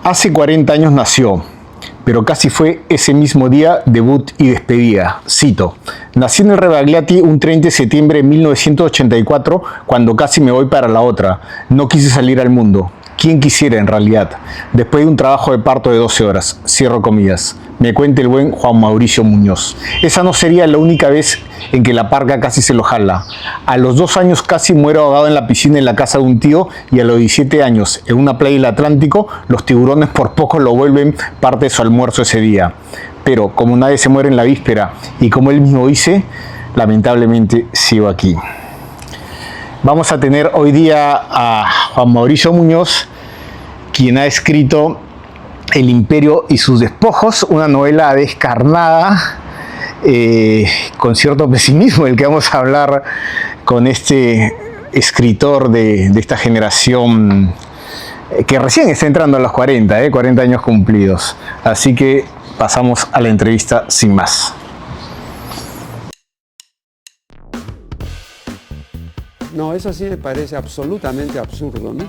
Hace 40 años nació, pero casi fue ese mismo día debut y despedida. Cito: nací en el Rebagliati un 30 de septiembre de 1984, cuando casi me voy para la otra. No quise salir al mundo. ¿Quién quisiera en realidad? Después de un trabajo de parto de 12 horas. Cierro comillas. Me cuenta el buen Juan Mauricio Muñoz. Esa no sería la única vez en que la parca casi se lo jala. A los 2 años casi muero ahogado en la piscina en la casa de un tío, y a los 17 años, en una playa del Atlántico, los tiburones por poco lo vuelven parte de su almuerzo ese día. Pero como nadie se muere en la víspera, y como él mismo dice, lamentablemente sigo aquí. Vamos a tener hoy día a Juan Mauricio Muñoz, quien ha escrito El Imperio y sus despojos, una novela descarnada, con cierto pesimismo, del que vamos a hablar con este escritor de esta generación que recién está entrando a los 40, 40 años cumplidos. Así que pasamos a la entrevista sin más. No, eso sí me parece absolutamente absurdo, ¿no?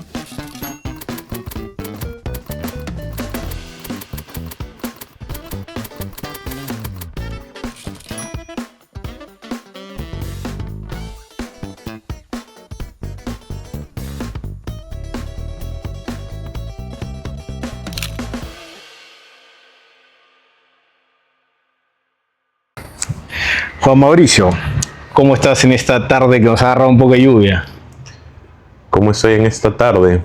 Juan Mauricio, ¿cómo estás en esta tarde que nos ha agarrado un poco de lluvia? ¿Cómo estoy en esta tarde?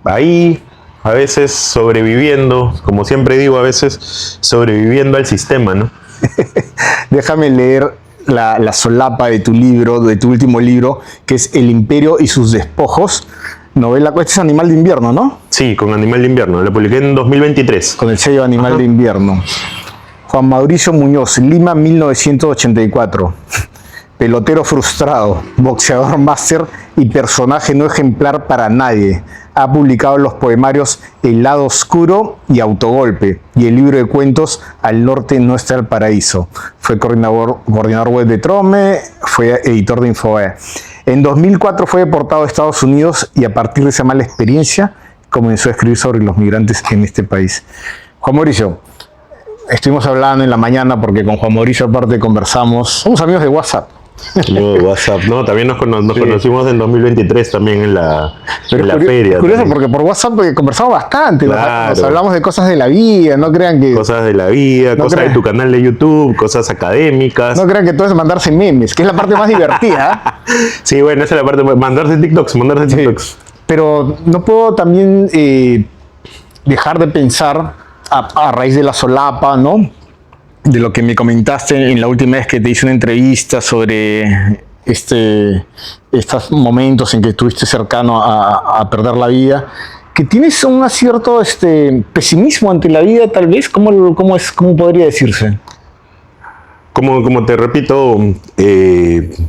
Ahí, a veces sobreviviendo, como siempre digo, a veces sobreviviendo al sistema, ¿no? Déjame leer la solapa de tu libro, de tu último libro, que es El Imperio y sus despojos, novela. Este es Animal de Invierno, ¿no? Sí, con Animal de Invierno, lo publiqué en 2023. Con el sello Animal de Invierno. Juan Mauricio Muñoz, Lima, 1984. Pelotero frustrado, boxeador máster y personaje no ejemplar para nadie. Ha publicado los poemarios El lado oscuro y Autogolpe, y el libro de cuentos Al norte no está el paraíso. Fue coordinador web de Trome, fue editor de Infobae. En 2004 fue deportado a Estados Unidos, y a partir de esa mala experiencia comenzó a escribir sobre los migrantes en este país. Juan Mauricio, estuvimos hablando en la mañana porque con Juan Mauricio aparte conversamos, somos amigos de WhatsApp. No, WhatsApp, no, también nos conocimos en 2023 también en la feria. Es curioso también. porque por WhatsApp conversamos bastante, Claro. nos hablamos de cosas de la vida, no crean que... Cosas de la vida, No cosas creas. de tu canal de YouTube, cosas académicas. No crean que todo es mandarse memes, que es la parte más divertida. Sí, bueno, esa es la parte, mandarse TikToks. Pero no puedo también dejar de pensar, a raíz de la solapa, ¿no?, de lo que me comentaste en la última vez que te hice una entrevista sobre estos momentos en que estuviste cercano a perder la vida, que tienes un cierto pesimismo ante la vida, tal vez. ¿Cómo podría decirse? Como te repito,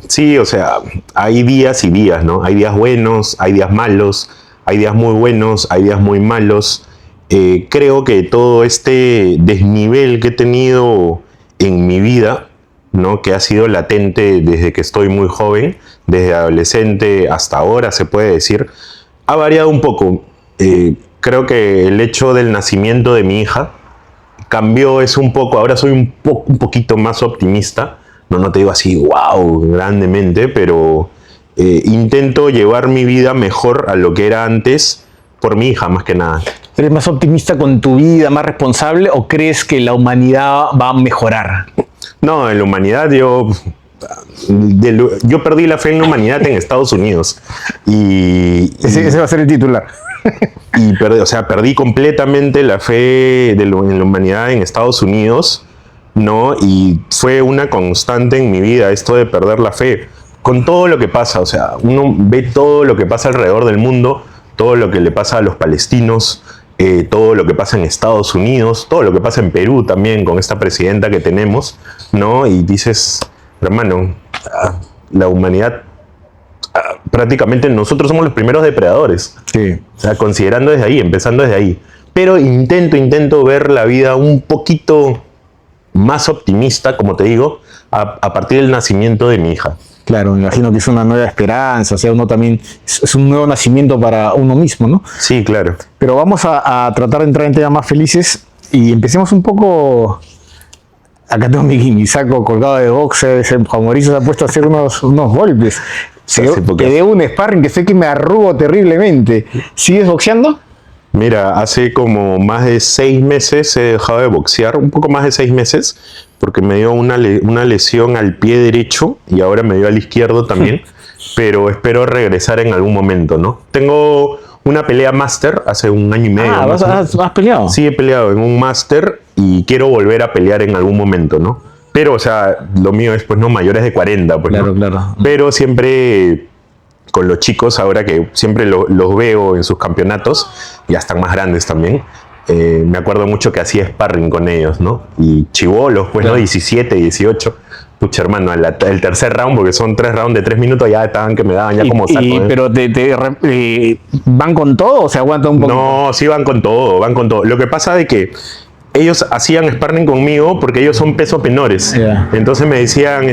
sí, o sea, hay días y días, ¿no? Hay días buenos, hay días malos, hay días muy buenos, hay días muy malos. Creo que todo este desnivel que he tenido en mi vida, ¿no?, que ha sido latente desde que estoy muy joven, desde adolescente hasta ahora, se puede decir, ha variado un poco. Creo que el hecho del nacimiento de mi hija cambió eso un poco. Ahora soy un poquito más optimista. No te digo así, wow, grandemente, pero intento llevar mi vida mejor a lo que era antes por mi hija, más que nada. ¿Eres más optimista con tu vida, más responsable, o crees que la humanidad va a mejorar? No, en la humanidad yo perdí la fe en la humanidad en Estados Unidos. Ese va a ser el titular. Y perdí completamente la fe en la humanidad en Estados Unidos, ¿no? Y fue una constante en mi vida esto de perder la fe. Con todo lo que pasa, o sea, uno ve todo lo que pasa alrededor del mundo, todo lo que le pasa a los palestinos, todo lo que pasa en Estados Unidos, todo lo que pasa en Perú también con esta presidenta que tenemos, ¿no? Y dices, hermano, la humanidad, prácticamente nosotros somos los primeros depredadores. Sí. O sea, considerando desde ahí, empezando desde ahí. Pero intento ver la vida un poquito más optimista, como te digo, a partir del nacimiento de mi hija. Claro, me imagino que es una nueva esperanza, o sea, uno también es un nuevo nacimiento para uno mismo, ¿no? Sí, claro. Pero vamos a tratar de entrar en temas más felices y empecemos un poco. Acá tengo mi saco colgado de boxeo, ese Juan Mauricio se ha puesto a hacer unos golpes. Te debo un sparring que sé que me arrugo terriblemente. ¿Sigues boxeando? Mira, hace como más de 6 meses he dejado de boxear, un poco más de 6 meses, porque me dio una lesión al pie derecho y ahora me dio al izquierdo también, pero espero regresar en algún momento, ¿no? Tengo una pelea máster hace un año y medio. Ah, ¿has peleado? Sí, he peleado en un máster y quiero volver a pelear en algún momento, ¿no? Pero, o sea, lo mío es, pues, no, mayores de 40, pues, claro, ¿no? Claro. Pero siempre con los chicos, ahora que siempre los veo en sus campeonatos, ya están más grandes también, me acuerdo mucho que hacía sparring con ellos, ¿no? Y chibolos, pues, claro. ¿no? 17, 18. Pucha, hermano, el tercer round, porque son 3 rounds de 3 minutos, ya estaban que me daban ya como saco. Pero ¿van con todo o se aguantan un poco? No, sí van con todo, van con todo. Lo que pasa es que ellos hacían sparring conmigo porque ellos son pesos menores. Yeah. Entonces me decían,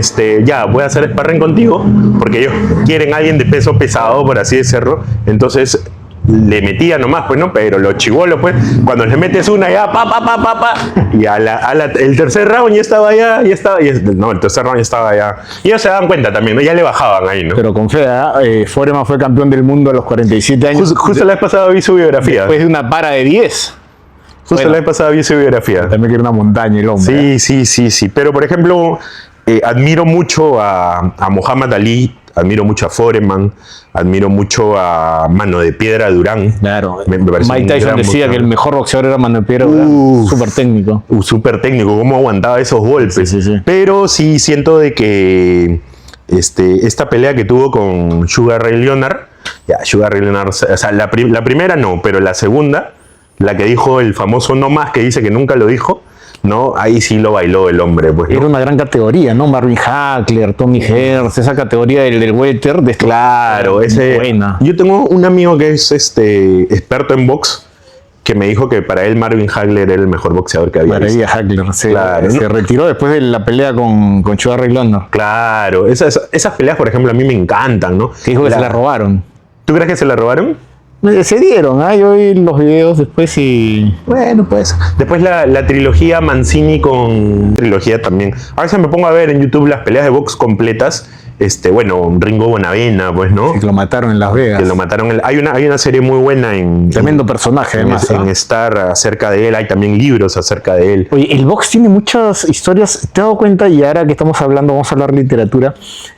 ya, voy a hacer sparring contigo porque ellos quieren a alguien de peso pesado, por así decirlo. Entonces le metía nomás, pues, ¿no? Pero los chibolos, pues, cuando les metes una ya, y el tercer round ya estaba allá, no, el tercer round ya estaba allá. Y ellos se daban cuenta también, ¿no? Ya le bajaban ahí, ¿no? Pero con fe, Foreman fue campeón del mundo a los 47 años. Justo la vez pasada vi su biografía. Después de una para de 10. Justo la vez pasada vi su biografía. También que era una montaña el hombre. Sí. Pero, por ejemplo, admiro mucho a Muhammad Ali, admiro mucho a Foreman, admiro mucho a Mano de Piedra Durán. Claro. Me parece Mike Tyson decía que el mejor boxeador era Mano de Piedra Durán. Súper técnico. Súper técnico, cómo aguantaba esos golpes. Sí. Pero sí siento de que esta pelea que tuvo con Sugar Ray Leonard, o sea, la primera no, pero la segunda, la que dijo el famoso no más, que dice que nunca lo dijo, ¿no? Ahí sí lo bailó el hombre, pues, ¿no? Era una gran categoría, ¿no? Marvin Hagler, Tommy Hearns, esa categoría del welter. Claro, buena. Yo tengo un amigo que es experto en box, que me dijo que para él Marvin Hagler era el mejor boxeador que había visto. Hagler, Claro, se retiró después de la pelea con Sugar Ray Leonard. Claro, esas peleas, por ejemplo, a mí me encantan, ¿no? Que dijo que se la robaron. ¿Tú crees que se la robaron? Se dieron, yo vi los videos después y... Bueno, pues. Después la trilogía Mancini con trilogía también. A veces me pongo a ver en YouTube las peleas de box completas. Ringo Bonavena, pues, ¿no? Que lo mataron en Las Vegas. Que lo mataron. Hay una serie muy buena Tremendo personaje, además. En Star acerca de él. Hay también libros acerca de él. Oye, el box tiene muchas historias. ¿Te has dado cuenta? Y ahora que estamos hablando, vamos a hablar de literatura.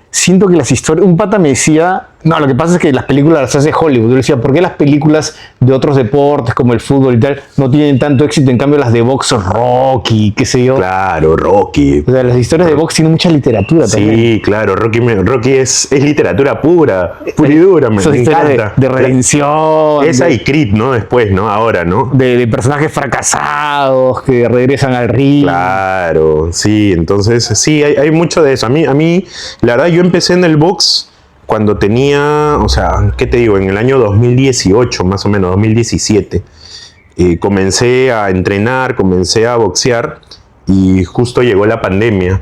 Siento que las historias... Un pata me decía... No, lo que pasa es que las películas las hace Hollywood. Yo le decía, ¿por qué las películas de otros deportes como el fútbol y tal no tienen tanto éxito? En cambio las de box, Rocky, qué sé yo. Claro, Rocky. O sea, las historias de box tienen mucha literatura también. Sí, claro. Rocky es literatura pura y dura. Me encanta. De redención. Esa y Creed, ¿no? Después, ¿no? Ahora, ¿no? De personajes fracasados que regresan al ring. Claro, sí. Entonces, sí, hay mucho de eso. A mí, la verdad, yo empecé en el box cuando tenía, o sea, ¿qué te digo? En el año 2018, más o menos, 2017. Comencé a entrenar, comencé a boxear y justo llegó la pandemia.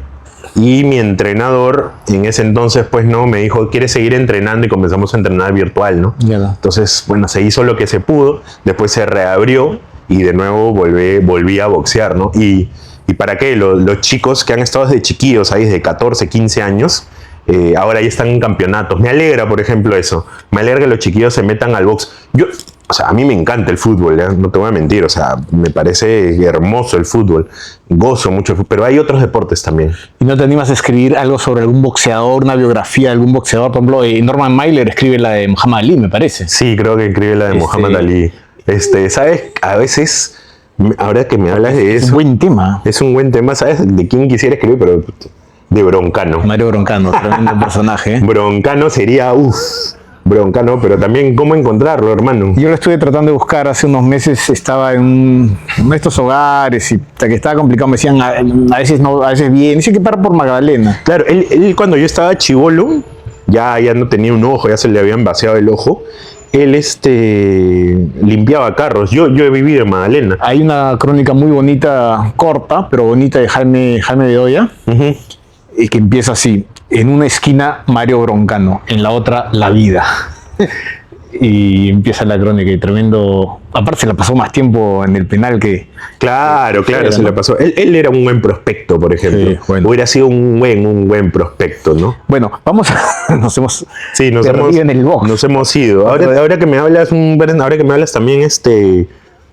Y mi entrenador en ese entonces, pues, no, me dijo, ¿quieres seguir entrenando? Y comenzamos a entrenar virtual, ¿no? Yeah. Entonces, bueno, se hizo lo que se pudo, después se reabrió y de nuevo volví a boxear, ¿no? Y para qué, los chicos que han estado desde chiquillos, ahí desde 14, 15 años, ahora ya están en campeonatos. Me alegra, por ejemplo, eso. Me alegra que los chiquillos se metan al box. O sea, a mí me encanta el fútbol, ¿eh? No te voy a mentir. O sea, me parece hermoso el fútbol. Gozo mucho el fútbol. Pero hay otros deportes también. ¿Y no te animas a escribir algo sobre algún boxeador, una biografía de algún boxeador? Por ejemplo, Norman Mailer escribe la de Muhammad Ali, me parece. Sí, creo que escribe la de Muhammad Ali. ¿Sabes? A veces, ahora que me hablas de eso... Es un buen tema. Es un buen tema. ¿Sabes de quién quisiera escribir? Pero... de Broncano. Mario Broncano, tremendo personaje. Broncano sería, Broncano, pero también cómo encontrarlo, hermano. Yo lo estuve tratando de buscar hace unos meses, estaba en uno de estos hogares y hasta que estaba complicado, me decían, a veces no, a veces bien, dice que para por Magdalena. Claro, él cuando yo estaba chibolo, ya no tenía un ojo, ya se le habían vaciado el ojo, él limpiaba carros. Yo he vivido en Magdalena. Hay una crónica muy bonita, corta, pero bonita de Jaime Bedoya, Uh-huh. que empieza así. en una esquina Mario Broncano, en la otra la vida. Y empieza la crónica y tremendo. Aparte se la pasó más tiempo en el penal que... Claro, se ¿no? la pasó. Él era un buen prospecto, por ejemplo. Sí, bueno. Hubiera sido un buen prospecto, ¿no? Bueno, vamos a... Nos hemos Sí, perdido en el box. nos hemos ido. Ahora que me hablas, también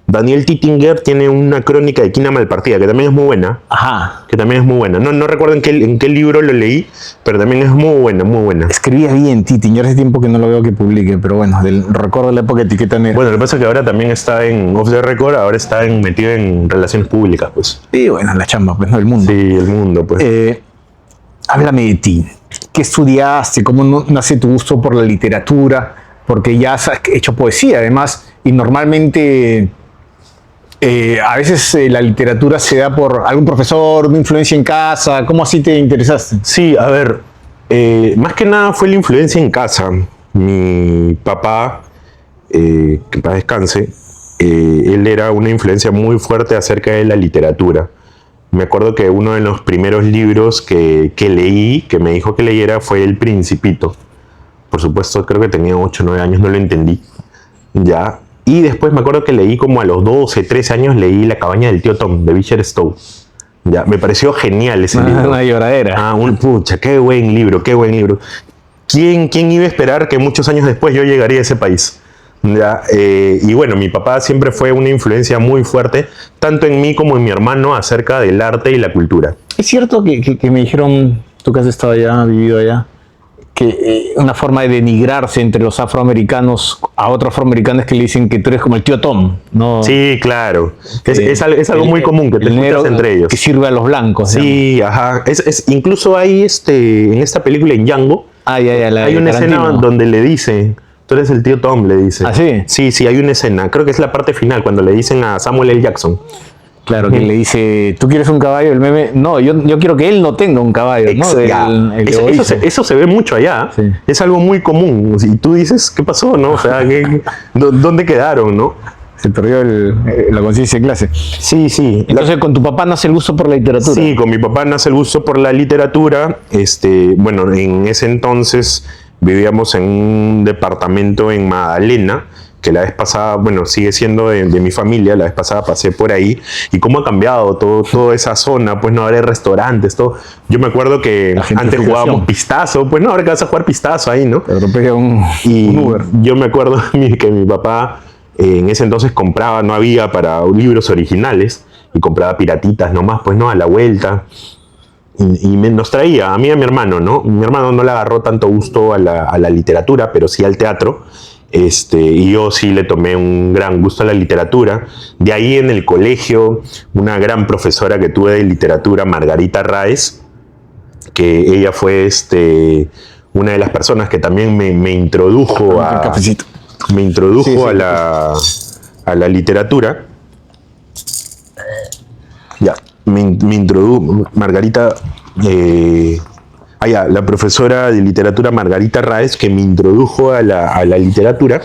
Daniel Tittinger tiene una crónica de Quina Malpartida, que también es muy buena. Ajá. No recuerdo en qué libro lo leí, pero también es muy buena, muy buena. Escribía bien Titi, yo hace tiempo que no lo veo que publique, pero bueno, recuerdo la época de etiqueta negra. Bueno, lo que pasa es que ahora también está en Off the Record, ahora está metido en relaciones públicas, pues. Sí, bueno, la chamba, pues no, el mundo. Sí, el mundo, pues. Háblame de ti. ¿Qué estudiaste? ¿Cómo nace tu gusto por la literatura? Porque ya has hecho poesía, además, y normalmente a veces la literatura se da por algún profesor, una influencia en casa. ¿Cómo así te interesaste? Sí, a ver, más que nada fue la influencia en casa. Mi papá, que en paz descanse, él era una influencia muy fuerte acerca de la literatura. Me acuerdo que uno de los primeros libros que leí, que me dijo que leyera, fue El Principito. Por supuesto, creo que tenía 8 o 9 años, no lo entendí. Ya. Y después me acuerdo que leí como a los 12, 13 años, leí La cabaña del tío Tom, de Beecher Stowe. Ya, me pareció genial ese libro. Una lloradera. Pucha, qué buen libro, qué buen libro. ¿Quién iba a esperar que muchos años después yo llegaría a ese país? Ya, y bueno, mi papá siempre fue una influencia muy fuerte, tanto en mí como en mi hermano, acerca del arte y la cultura. Es cierto que me dijeron, tú que has estado allá, vivido allá, que una forma de denigrarse entre los afroamericanos a otros afroamericanos que le dicen que tú eres como el tío Tom, ¿no? Sí, claro. Es algo muy común que te escuchas entre ellos. Que sirve a los blancos. Sí, ajá. Incluso hay en esta película, en Django, hay una escena donde le dice, tú eres el tío Tom, le dice. ¿Ah, sí? Sí, hay una escena. Creo que es la parte final, cuando le dicen a Samuel L. Jackson. Claro, que le dice, ¿tú quieres un caballo? El meme, no, yo quiero que él no tenga un caballo, ¿no? Eso se ve mucho allá. Sí. Es algo muy común. Y tú dices, ¿qué pasó? ¿No? O sea, ¿dónde quedaron? ¿No? Se perdió la conciencia de clase. Sí. Entonces, ¿con tu papá nace el gusto por la literatura? Sí, con mi papá nace el gusto por la literatura. Bueno, en ese entonces vivíamos en un departamento en Magdalena, que la vez pasada, bueno, sigue siendo de mi familia. La vez pasada pasé por ahí y cómo ha cambiado toda esa zona. Pues no, ahora hay restaurantes, todo. Yo me acuerdo que antes jugábamos pistazo, pues no, ahora que vas a jugar pistazo ahí, ¿no? Te atropella un Uber. Yo me acuerdo que mi papá en ese entonces compraba, no había para libros originales, y compraba piratitas nomás, pues no, a la vuelta. Y nos traía, a mí y a mi hermano, ¿no? Mi hermano no le agarró tanto gusto a la literatura, pero sí al teatro. Y yo sí le tomé un gran gusto a la literatura. De ahí en el colegio, una gran profesora que tuve de literatura, Margarita Raez, que ella fue una de las personas que también me introdujo a... Cafecito. Me introdujo a la literatura. Ya, me introdujo Margarita... la profesora de literatura Margarita Raez, que me introdujo a la literatura.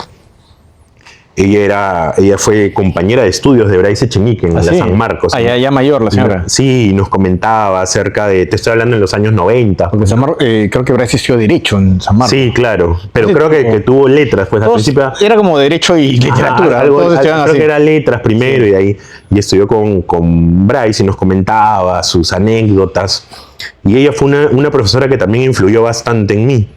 Ella fue compañera de estudios de Bryce Echenique en la San Marcos. Ya mayor la señora. Sí, nos comentaba acerca de, te estoy hablando en los años 90. Porque creo que Bryce estudió Derecho en San Marcos. Sí, claro, pero creo que tuvo letras, pues al principio. Era como Derecho y Literatura. Creo que era letras primero, sí. Y de ahí estudió con Bryce y nos comentaba sus anécdotas. Y ella fue una profesora que también influyó bastante en mí.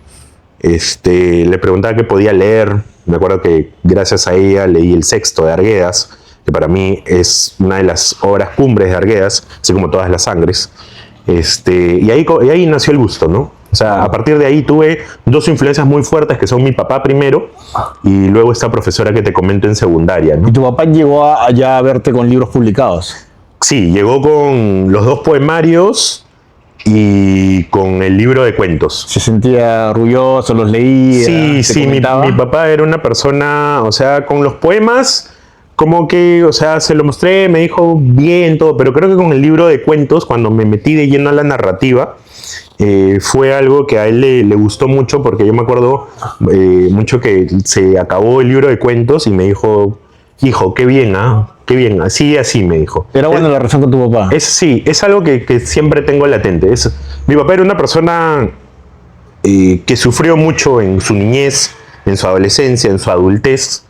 Le preguntaba qué podía leer. Me acuerdo que gracias a ella leí El Sexto de Arguedas, que para mí es una de las obras cumbres de Arguedas, así como Todas las Sangres. Y ahí nació el gusto, ¿no? O sea, a partir de ahí tuve dos influencias muy fuertes, que son mi papá primero y luego esta profesora que te comento en secundaria, ¿no? ¿Y tu papá llegó allá a verte con libros publicados? Sí, llegó con los 2 poemarios y con el libro de cuentos. ¿Se sentía orgulloso, los leía? Sí, mi papá era una persona, o sea, con los poemas, como que, o sea, se lo mostré, me dijo bien todo, pero creo que con el libro de cuentos, cuando me metí de lleno a la narrativa, fue algo que a él le gustó mucho, porque yo me acuerdo mucho que se acabó el libro de cuentos y me dijo, hijo, qué bien, qué bien, así me dijo. ¿Era buena la relación con tu papá? Sí, es algo que siempre tengo latente. Mi papá era una persona que sufrió mucho en su niñez, en su adolescencia, en su adultez,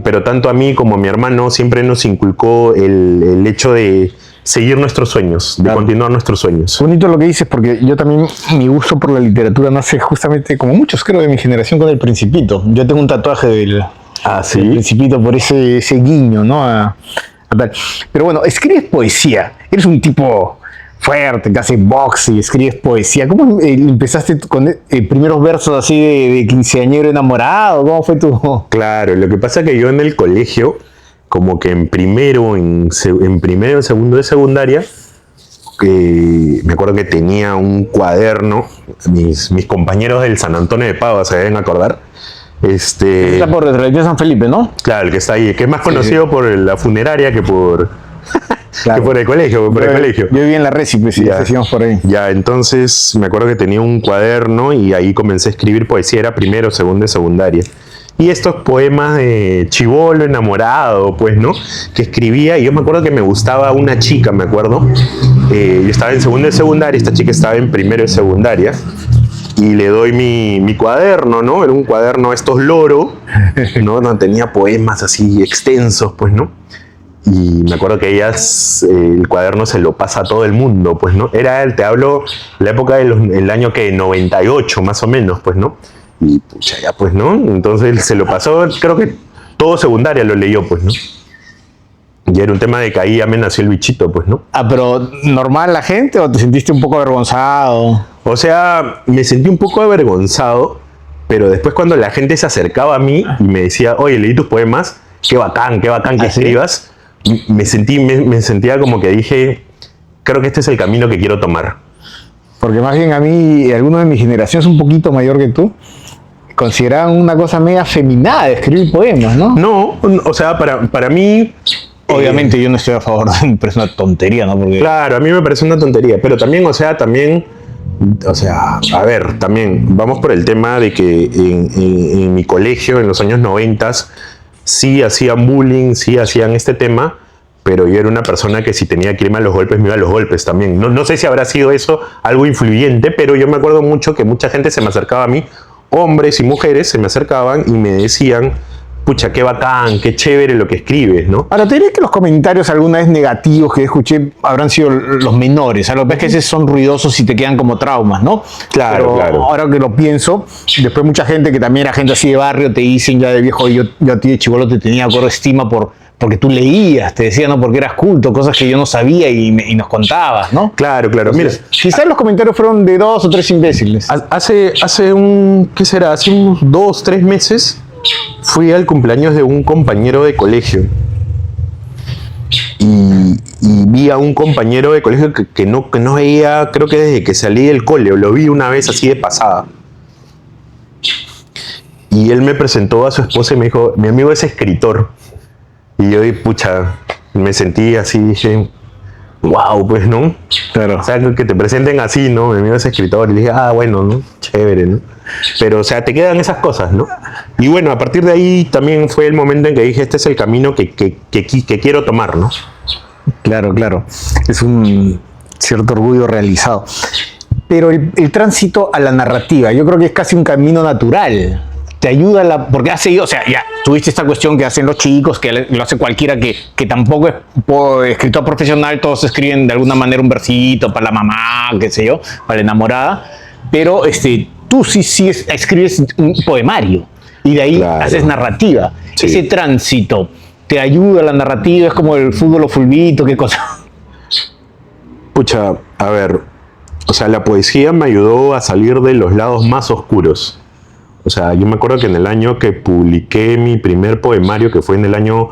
pero tanto a mí como a mi hermano siempre nos inculcó el hecho de seguir nuestros sueños, de continuar nuestros sueños. Bonito lo que dices, porque yo también, mi gusto por la literatura nace justamente, como muchos creo de mi generación, con El Principito. Yo tengo un tatuaje del Principito por ese guiño, ¿no? A tal. Pero bueno, escribes poesía, eres un tipo fuerte, que hace box y escribes poesía. ¿Cómo empezaste con primeros versos así de quinceañero enamorado? ¿Cómo fue tu...? Claro, lo que pasa es que yo en el colegio, como que en primero, en segundo de secundaria, me acuerdo que tenía un cuaderno, mis compañeros del San Antonio de Padua se deben acordar. Está por detrás de San Felipe, ¿no? Claro, el que está ahí, que es más conocido por la funeraria que por... Claro. Que por el colegio, Yo viví en la Récipe, sí, decíamos por ahí. Ya, entonces me acuerdo que tenía un cuaderno y ahí comencé a escribir poesía, era primero, segundo de secundaria. Y estos poemas de chibolo enamorado, pues, ¿no? Que escribía, y yo me acuerdo que me gustaba una chica, me acuerdo. Yo estaba en segundo de secundaria, esta chica estaba en primero de secundaria. Y le doy mi cuaderno, ¿no? Era un cuaderno estos loro, ¿no? Donde tenía poemas así extensos, pues, ¿no? Y me acuerdo que ellas, el cuaderno se lo pasa a todo el mundo, pues, ¿no? Te hablo, la época del año que 98, más o menos, pues, ¿no? Y pucha, ya, pues, ¿no? Entonces se lo pasó, creo que todo secundaria lo leyó, pues, ¿no? Y era un tema de que ahí ya me nació el bichito, pues, ¿no? Ah, pero ¿normal la gente o te sentiste un poco avergonzado? O sea, me sentí un poco avergonzado, pero después cuando la gente se acercaba a mí y me decía, oye, leí tus poemas, qué bacán que escribas, me sentía como que dije, creo que este es el camino que quiero tomar. Porque más bien a mí, alguno de mi generación es un poquito mayor que tú, consideraban una cosa media afeminada de escribir poemas, ¿no? No, o sea, para mí... Obviamente yo no estoy a favor, me parece una tontería, ¿no? Porque... Claro, a mí me parece una tontería, pero también, o sea, a ver, también vamos por el tema de que en mi colegio, en los años 90, sí hacían bullying, sí hacían este tema, pero yo era una persona que si tenía que irme a los golpes, me iba a los golpes también. No sé si habrá sido eso algo influyente, pero yo me acuerdo mucho que mucha gente se me acercaba a mí, hombres y mujeres se me acercaban y me decían, pucha, qué bacán, qué chévere lo que escribes, ¿no? Ahora, te diré que los comentarios alguna vez negativos que escuché habrán sido los menores. A lo que es que esos son ruidosos y te quedan como traumas, ¿no? Claro, pero claro. Ahora que lo pienso, después mucha gente que también era gente así de barrio te dicen ya de viejo, yo a ti de chibolo te tenía estima porque tú leías, te decían, no, porque eras culto, cosas que yo no sabía y nos contabas, ¿no? Claro. Entonces, mira, quizás los comentarios fueron de 2 o 3 imbéciles. Hace ¿qué será? Hace unos 2, 3 meses fui al cumpleaños de un compañero de colegio y vi a un compañero de colegio que no veía, creo que desde que salí del cole, o lo vi una vez así de pasada. Y él me presentó a su esposa y me dijo, mi amigo es escritor. Y yo, pucha, me sentí así, dije, wow, pues, ¿no? Claro. O sea, que te presenten así, ¿no? Mi amigo es escritor. Y dije, bueno, ¿no? Chévere, ¿no? Pero, o sea, te quedan esas cosas, ¿no? Y bueno, a partir de ahí también fue el momento en que dije, este es el camino que quiero tomar, ¿no? Claro. Es un cierto orgullo realizado. Pero el tránsito a la narrativa, yo creo que es casi un camino natural. Te ayuda porque has seguido, o sea, ya tuviste esta cuestión que hacen los chicos, que lo hace cualquiera que tampoco es escritor profesional, todos escriben de alguna manera un versito para la mamá, qué sé yo, para la enamorada, pero tú sí escribes un poemario y de ahí haces narrativa. Sí. Ese tránsito te ayuda a la narrativa, es como el fútbol o fulbito, qué cosa. Pucha, a ver, o sea, la poesía me ayudó a salir de los lados más oscuros. O sea, yo me acuerdo que en el año que publiqué mi primer poemario, que fue en el año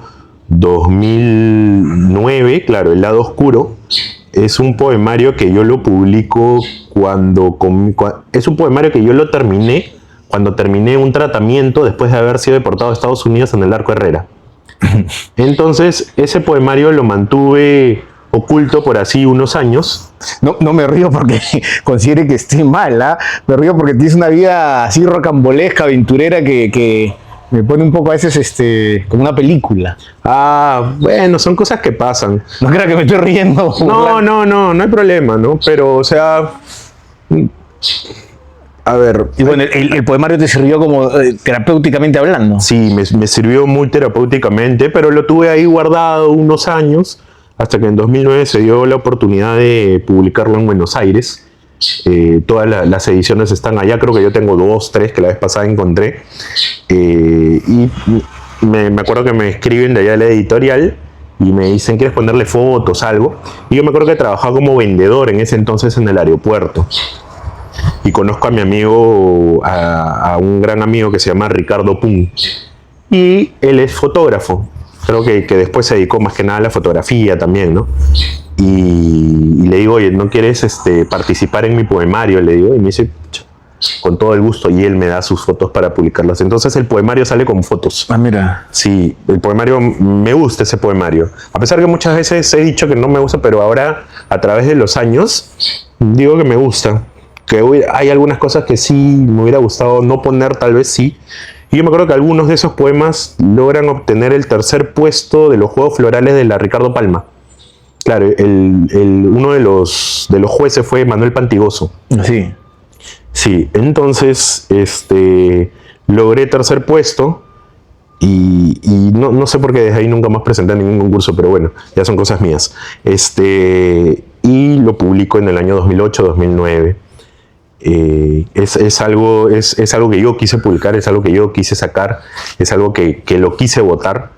2009, claro, El lado oscuro, es un poemario que yo lo publico es un poemario que yo lo terminé cuando terminé un tratamiento después de haber sido deportado a Estados Unidos en el Arco Herrera. Entonces, ese poemario lo mantuve oculto por así unos años. No me río porque considere que estoy mal, ¿ah? Me río porque tienes una vida así rocambolesca, aventurera, que me pone un poco a veces como una película. Bueno, son cosas que pasan. No creo que me estoy riendo. No hay problema, ¿no? Pero, o sea, A ver, Y bueno, el poemario te sirvió como terapéuticamente hablando. sí, me sirvió muy terapéuticamente, pero lo tuve ahí guardado unos años, hasta que en 2009 se dio la oportunidad de publicarlo en Buenos Aires. Todas las ediciones están allá, creo que yo tengo 2, 3 que la vez pasada encontré. Y me acuerdo que me escriben de allá de la editorial y me dicen, ¿quieres ponerle fotos, algo? Y yo me acuerdo que trabajaba como vendedor en ese entonces en el aeropuerto. Y conozco a mi amigo, a un gran amigo que se llama Ricardo Pun. Y él es fotógrafo. Creo que después se dedicó más que nada a la fotografía también, ¿no? Y le digo, oye, ¿no quieres participar en mi poemario? Le digo, y me dice, con todo el gusto. Y él me da sus fotos para publicarlas. Entonces el poemario sale con fotos. Ah, mira. Sí, el poemario, me gusta ese poemario. A pesar que muchas veces he dicho que no me gusta, pero ahora, a través de los años, digo que me gusta. Que hay algunas cosas que sí me hubiera gustado no poner, tal vez sí. Y yo me acuerdo que algunos de esos poemas logran obtener el 3er puesto de los Juegos Florales de la Ricardo Palma. Claro, uno de los jueces fue Manuel Pantigoso. Sí. Sí, entonces logré 3er puesto y no sé por qué desde ahí nunca más presenté ningún concurso, pero bueno, ya son cosas mías. Y lo publico en el año 2008-2009. Es algo que yo quise publicar, es algo que yo quise sacar, es algo que lo quise votar,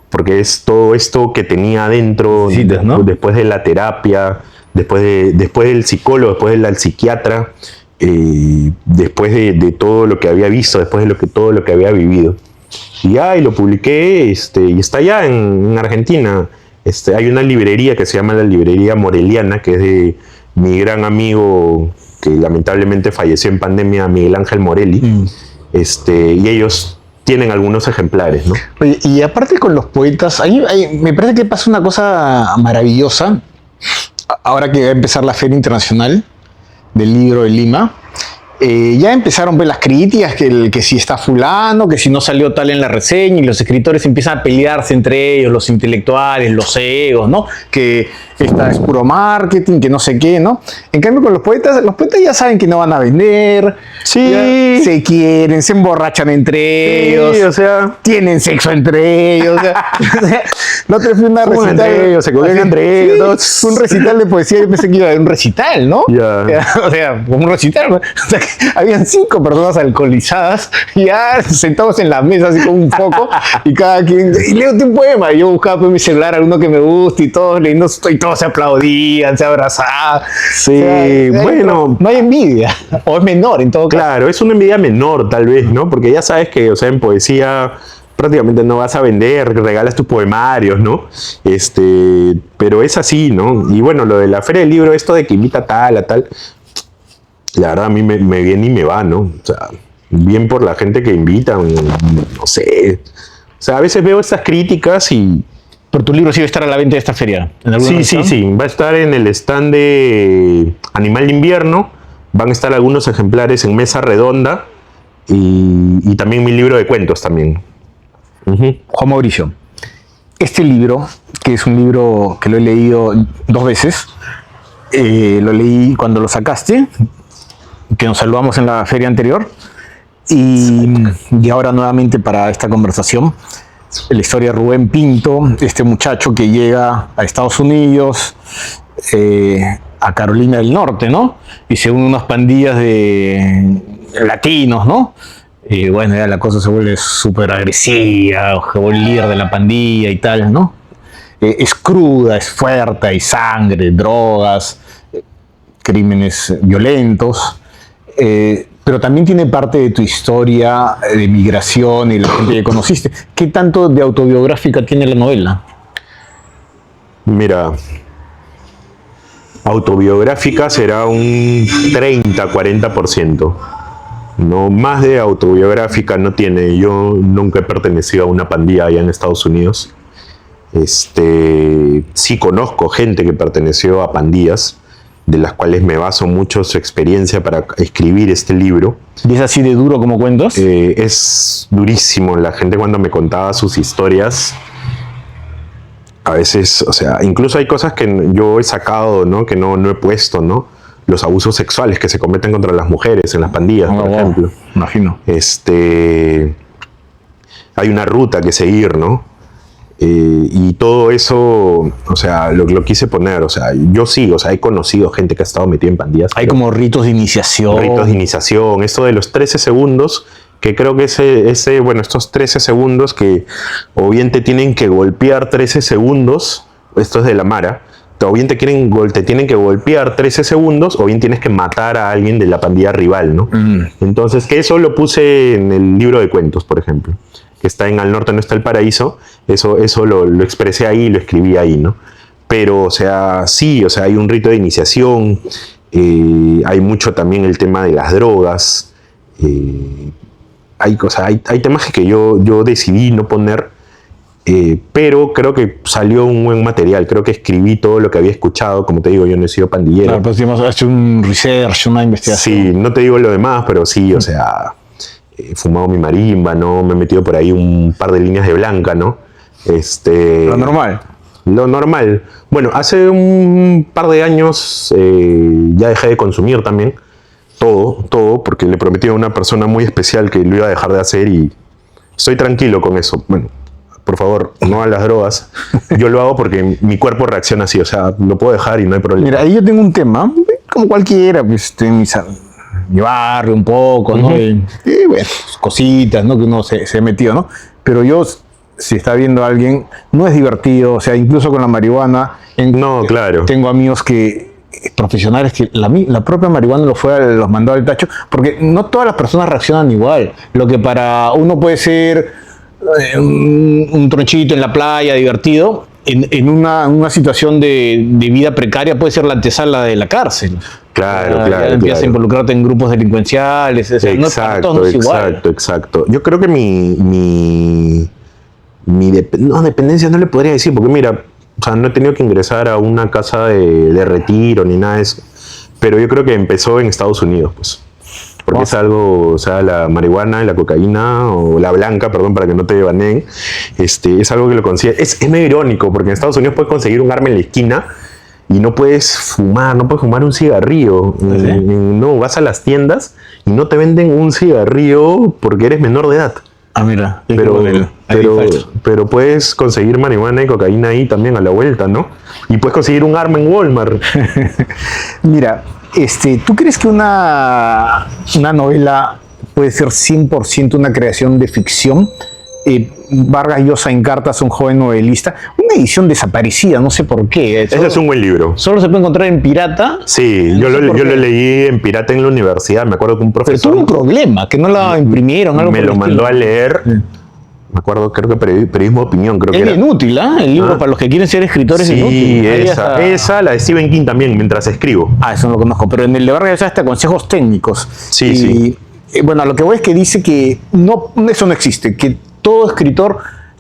porque es todo esto que tenía adentro, ¿no? Después de la terapia, después del psicólogo, después del psiquiatra, después de todo lo que había visto, después de todo lo que había vivido. Y lo publiqué, y está allá en Argentina. Hay una librería que se llama la Librería Moreliana, que es de mi gran amigo que lamentablemente falleció en pandemia, Miguel Ángel Morelli. Y ellos tienen algunos ejemplares, ¿no? Oye, y aparte con los poetas, me parece que pasa una cosa maravillosa, ahora que va a empezar la Feria Internacional del Libro de Lima. Ya empezaron las críticas, que si está fulano, que si no salió tal en la reseña, y los escritores empiezan a pelearse entre ellos, los intelectuales, los egos, ¿no? Que esta es puro marketing, que no sé qué, ¿no? En cambio con los poetas ya saben que no van a vender, Sí. se quieren, se emborrachan entre ellos, o sea, tienen sexo entre ellos, no te fui una Fuman recital, entre ellos, se cogen entre ellos, todos. un recital de poesía, yo pensé que iba a haber un recital, ¿no? Ya. O sea, como un recital, o sea, que habían 5 personas alcoholizadas, ya sentados en la mesa así con un foco, y cada quien, y leo un poema, y yo buscaba por mi celular alguno que me guste, y todos leyendo, y todos se aplaudían, se abrazaban. Sí, O sea, bueno. no hay envidia, o es menor en todo caso. Claro, es una envidia menor tal vez, ¿no? Porque ya sabes que, o sea, en poesía prácticamente no vas a vender, regalas tus poemarios, ¿no? Pero es así, ¿no? Y bueno, lo de la Feria del Libro, esto de que invita tal a tal, la verdad a mí me viene y me va, ¿no? O sea, bien por la gente que invita, no sé. O sea, a veces veo estas críticas y... Pero tu libro sí va a estar a la venta de esta feria. ¿En alguna revista? Sí. Va a estar en el stand de Animal de Invierno. Van a estar algunos ejemplares en mesa redonda. Y también mi libro de cuentos también. Juan Mauricio, este libro, que es un libro que lo he leído 2 veces, lo leí cuando lo sacaste, que nos saludamos en la feria anterior, y ahora nuevamente para esta conversación. La historia de Rubén Pinto, este muchacho que llega a Estados Unidos, a Carolina del Norte, ¿no? Y se une a unas pandillas de latinos, ¿no? Y bueno, ya la cosa se vuelve súper agresiva, se vuelve el líder de la pandilla y tal, ¿no? Es cruda, es fuerte, hay sangre, drogas, crímenes violentos. Pero también tiene parte de tu historia de migración y la gente que conociste. ¿Qué tanto de autobiográfica tiene la novela? Mira, autobiográfica será un 30-40%. No, más de autobiográfica no tiene. Yo nunca he pertenecido a una pandilla allá en Estados Unidos. Sí conozco gente que perteneció a pandillas, de las cuales me baso mucho su experiencia para escribir este libro. ¿Y es así de duro como cuentos? Es durísimo. La gente cuando me contaba sus historias, a veces, o sea, incluso hay cosas que yo he sacado, ¿no? Que no he puesto, ¿no? los abusos sexuales que se cometen contra las mujeres en las pandillas, por ejemplo. Imagino. Hay una ruta que seguir, ¿no? Y todo eso, o sea, lo quise poner, o sea, yo sí, o sea, he conocido gente que ha estado metida en pandillas. Hay como ritos de iniciación. Ritos de iniciación, esto de los 13 segundos, que creo que estos 13 segundos que o bien te tienen que golpear 13 segundos, esto es de la Mara, o bien te tienen que golpear 13 segundos, o bien tienes que matar a alguien de la pandilla rival, ¿no? Entonces, que eso lo puse en el libro de cuentos, por ejemplo, que está en Al Norte no está el paraíso, eso lo expresé ahí, lo escribí ahí, ¿no? Pero, o sea, sí, o sea, hay un rito de iniciación, hay mucho también el tema de las drogas, hay temas que yo decidí no poner, pero creo que salió un buen material, creo que escribí todo lo que había escuchado, como te digo, yo no he sido pandillero. Claro, pues hemos hecho un research, una investigación. Sí, no te digo lo demás, pero sí, o sea, he fumado mi marimba, ¿no? Me he metido por ahí un par de líneas de blanca, ¿no? Lo normal. Lo normal. Bueno, hace un par de años ya dejé de consumir también todo, porque le prometí a una persona muy especial que lo iba a dejar de hacer y estoy tranquilo con eso. Bueno, por favor, no a las drogas. Yo lo hago porque mi cuerpo reacciona así, o sea, lo puedo dejar y no hay problema. Mira, ahí yo tengo un tema, como cualquiera, pues mi barrio un poco, ¿no? Y bueno, cositas, ¿no? Que uno se ha metido, ¿no? Pero yo, si está viendo a alguien, no es divertido, o sea, incluso con la marihuana. No, claro. Tengo amigos profesionales que la propia marihuana los mandó al tacho, porque no todas las personas reaccionan igual. Lo que para uno puede ser un tronchito en la playa, divertido, en una situación de vida precaria puede ser la antesala de la cárcel. Claro, Ya empiezas a involucrarte en grupos delincuenciales. Exacto. Yo creo que dependencia no le podría decir, porque mira, o sea, no he tenido que ingresar a una casa de retiro ni nada de eso, pero yo creo que empezó en Estados Unidos, pues. Porque es algo, o sea, la marihuana y la cocaína, o la blanca, perdón, para que no te baneen, es algo que lo consigue. Es medio irónico, porque en Estados Unidos puedes conseguir un arma en la esquina y no puedes fumar un cigarrillo. ¿Sí? No, vas a las tiendas y no te venden un cigarrillo porque eres menor de edad. Ah, mira. Pero puedes conseguir marihuana y cocaína ahí también a la vuelta, ¿no? Y puedes conseguir un arma en Walmart. Mira, ¿tú crees que una novela puede ser 100% una creación de ficción? Vargas Llosa en Cartas, un joven novelista, una edición desaparecida, no sé por qué. Ese es un buen libro. ¿Solo se puede encontrar en pirata? Sí, yo lo leí en pirata en la universidad, me acuerdo que un profesor... Pero tuvo un problema, que no la imprimieron. Algo me lo mandó a leer, me acuerdo, creo que periodismo de opinión, creo que era. Es inútil, ¿ah? El libro para los que quieren ser escritores es inútil. Sí, esa, la de Stephen King también, mientras escribo. Ah, eso no lo conozco, pero en el de Vargas Llosa está consejos técnicos. Sí. Bueno, a lo que voy es que dice que eso no existe, que todo escritor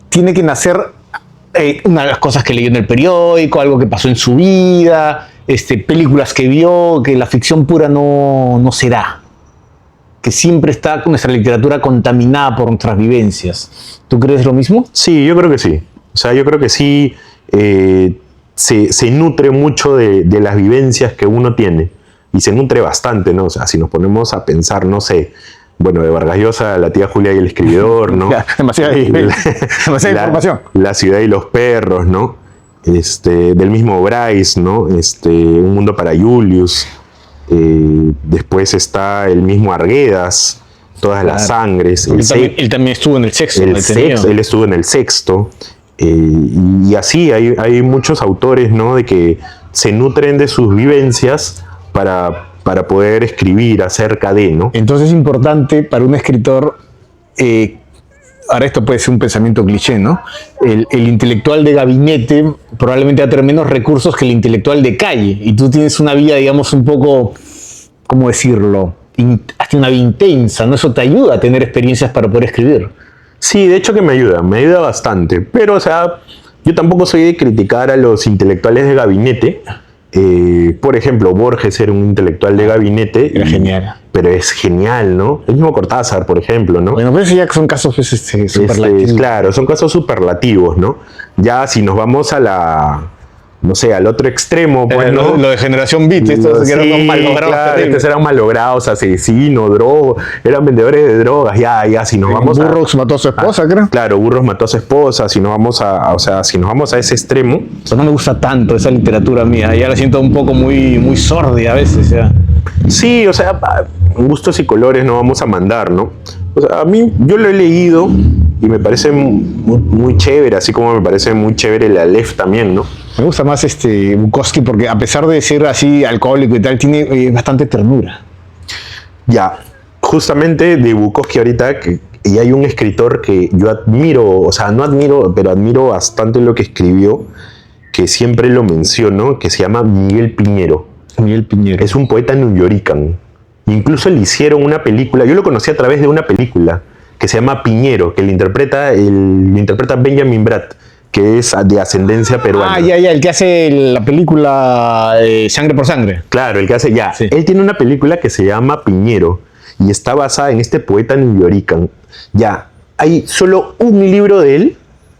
tiene que nacer una de las cosas que leyó en el periódico, algo que pasó en su vida, películas que vio, que la ficción pura no será. Que siempre está nuestra literatura contaminada por nuestras vivencias. ¿Tú crees lo mismo? Sí, yo creo que sí. O sea, yo creo que sí se nutre mucho de las vivencias que uno tiene. Y se nutre bastante, ¿no? O sea, si nos ponemos a pensar, no sé, bueno, de Vargas Llosa, La tía Julia y el escribidor, ¿no? Demasiada información. La ciudad y los perros, ¿no? Del mismo Bryce, ¿no? Un mundo para Julius. Después está el mismo Arguedas, Todas las sangres. Él también estuvo en el sexto. Él estuvo en el sexto. Y así hay muchos autores, ¿no? De que se nutren de sus vivencias para poder escribir acerca de, ¿no? Entonces es importante para un escritor, ahora esto puede ser un pensamiento cliché, ¿no? El intelectual de gabinete probablemente va a tener menos recursos que el intelectual de calle, y tú tienes una vida, digamos, un poco, ¿cómo decirlo? Hasta una vida intensa, ¿no? Eso te ayuda a tener experiencias para poder escribir. Sí, de hecho que me ayuda bastante, pero, o sea, yo tampoco soy de criticar a los intelectuales de gabinete. Por ejemplo, Borges era un intelectual de gabinete. Era genial. Pero es genial, ¿no? El mismo Cortázar, por ejemplo, ¿no? Bueno, pero eso ya son casos superlativos. Claro, son casos superlativos, ¿no? Ya si nos vamos a no sé, al otro extremo, pues, ¿no? Lo de generación Beat, estos que eran unos malogrados. Claro, terribles. estos eran malogrados, asesinos, eran vendedores de drogas, ya, si nos vamos a... Burroughs mató a su esposa, creo. Claro, Burroughs mató a su esposa, si nos vamos si nos vamos a ese extremo. Pero no me gusta tanto esa literatura mía, ya la siento un poco muy sórdida a veces, ya. Sí, o sea, gustos y colores no vamos a mandar, ¿no? O sea, a mí, yo lo he leído y me parece muy chévere, así como me parece muy chévere el Aleph también, ¿no? Me gusta más Bukowski porque a pesar de ser así alcohólico y tal, tiene bastante ternura. Ya, justamente de Bukowski ahorita, y hay un escritor que yo admiro, o sea, no admiro, pero admiro bastante lo que escribió, que siempre lo menciono, que se llama Miguel Piñero. Miguel Piñero. Es un poeta newyoricano. Incluso le hicieron una película, yo lo conocí a través de una película que se llama Piñero, que lo interpreta Benjamin Bratt, que es de ascendencia peruana. Ah, ya, el que hace la película Sangre por Sangre. Claro, el que hace ya. Sí. Él tiene una película que se llama Piñero y está basada en este poeta newyoricano. Ya, hay solo un libro de él,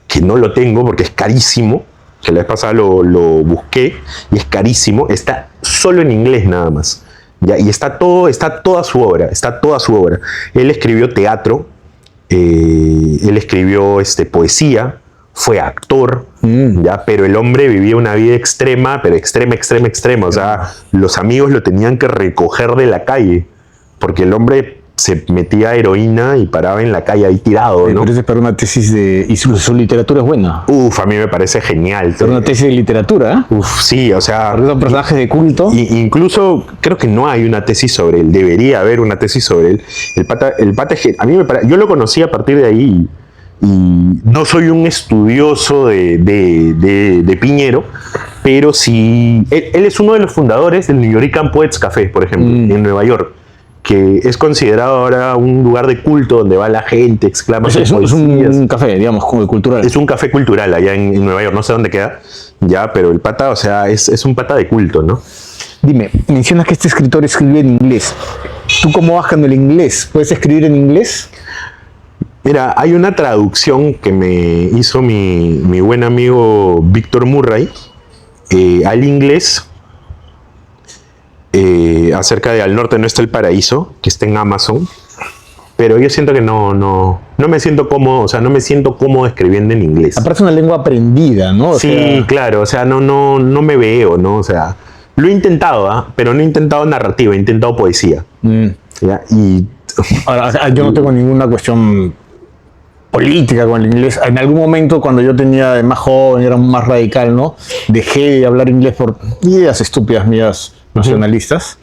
que no lo tengo porque es carísimo, que la vez pasada lo busqué y es carísimo, está solo en inglés nada más. Ya, y está toda su obra. Él escribió teatro, él escribió poesía, fue actor, ya, pero el hombre vivía una vida extrema, pero extrema. O sea, los amigos lo tenían que recoger de la calle, porque el hombre se metía heroína y paraba en la calle ahí tirado, ¿no? Pero es para una tesis y su literatura es buena. Uf, a mí me parece genial. Pero una tesis de literatura, ¿eh? Uf, sí, o sea... Porque son personajes de culto. Incluso creo que no hay una tesis sobre él. Debería haber una tesis sobre él. El pata a mí yo lo conocí a partir de ahí y no soy un estudioso de Piñero, pero sí... Él es uno de los fundadores del New York Poets Café, por ejemplo, en Nueva York, que es considerado ahora un lugar de culto donde va la gente, exclama sus Es poesías. un café, digamos, como cultural. Es un café cultural allá en Nueva York, no sé dónde queda, ya, pero el pata, o sea, es un pata de culto, ¿no? Dime, mencionas que este escritor escribe en inglés. ¿Tú cómo vas con el inglés? ¿Puedes escribir en inglés? Mira, hay una traducción que me hizo mi buen amigo Víctor Murray al inglés acerca de Al norte no está el paraíso, que está en Amazon, pero yo siento que no me siento cómodo, o sea, no me siento cómodo escribiendo en inglés. Aparte es una lengua aprendida, ¿no? Sí, claro, o sea, no me veo, ¿no? O sea, lo he intentado, pero no he intentado narrativa, he intentado poesía. ¿Ya? Y Ahora, yo no tengo ninguna cuestión política con el inglés. En algún momento, cuando yo tenía de más joven, era más radical, ¿no? Dejé de hablar inglés por ideas estúpidas mías nacionalistas.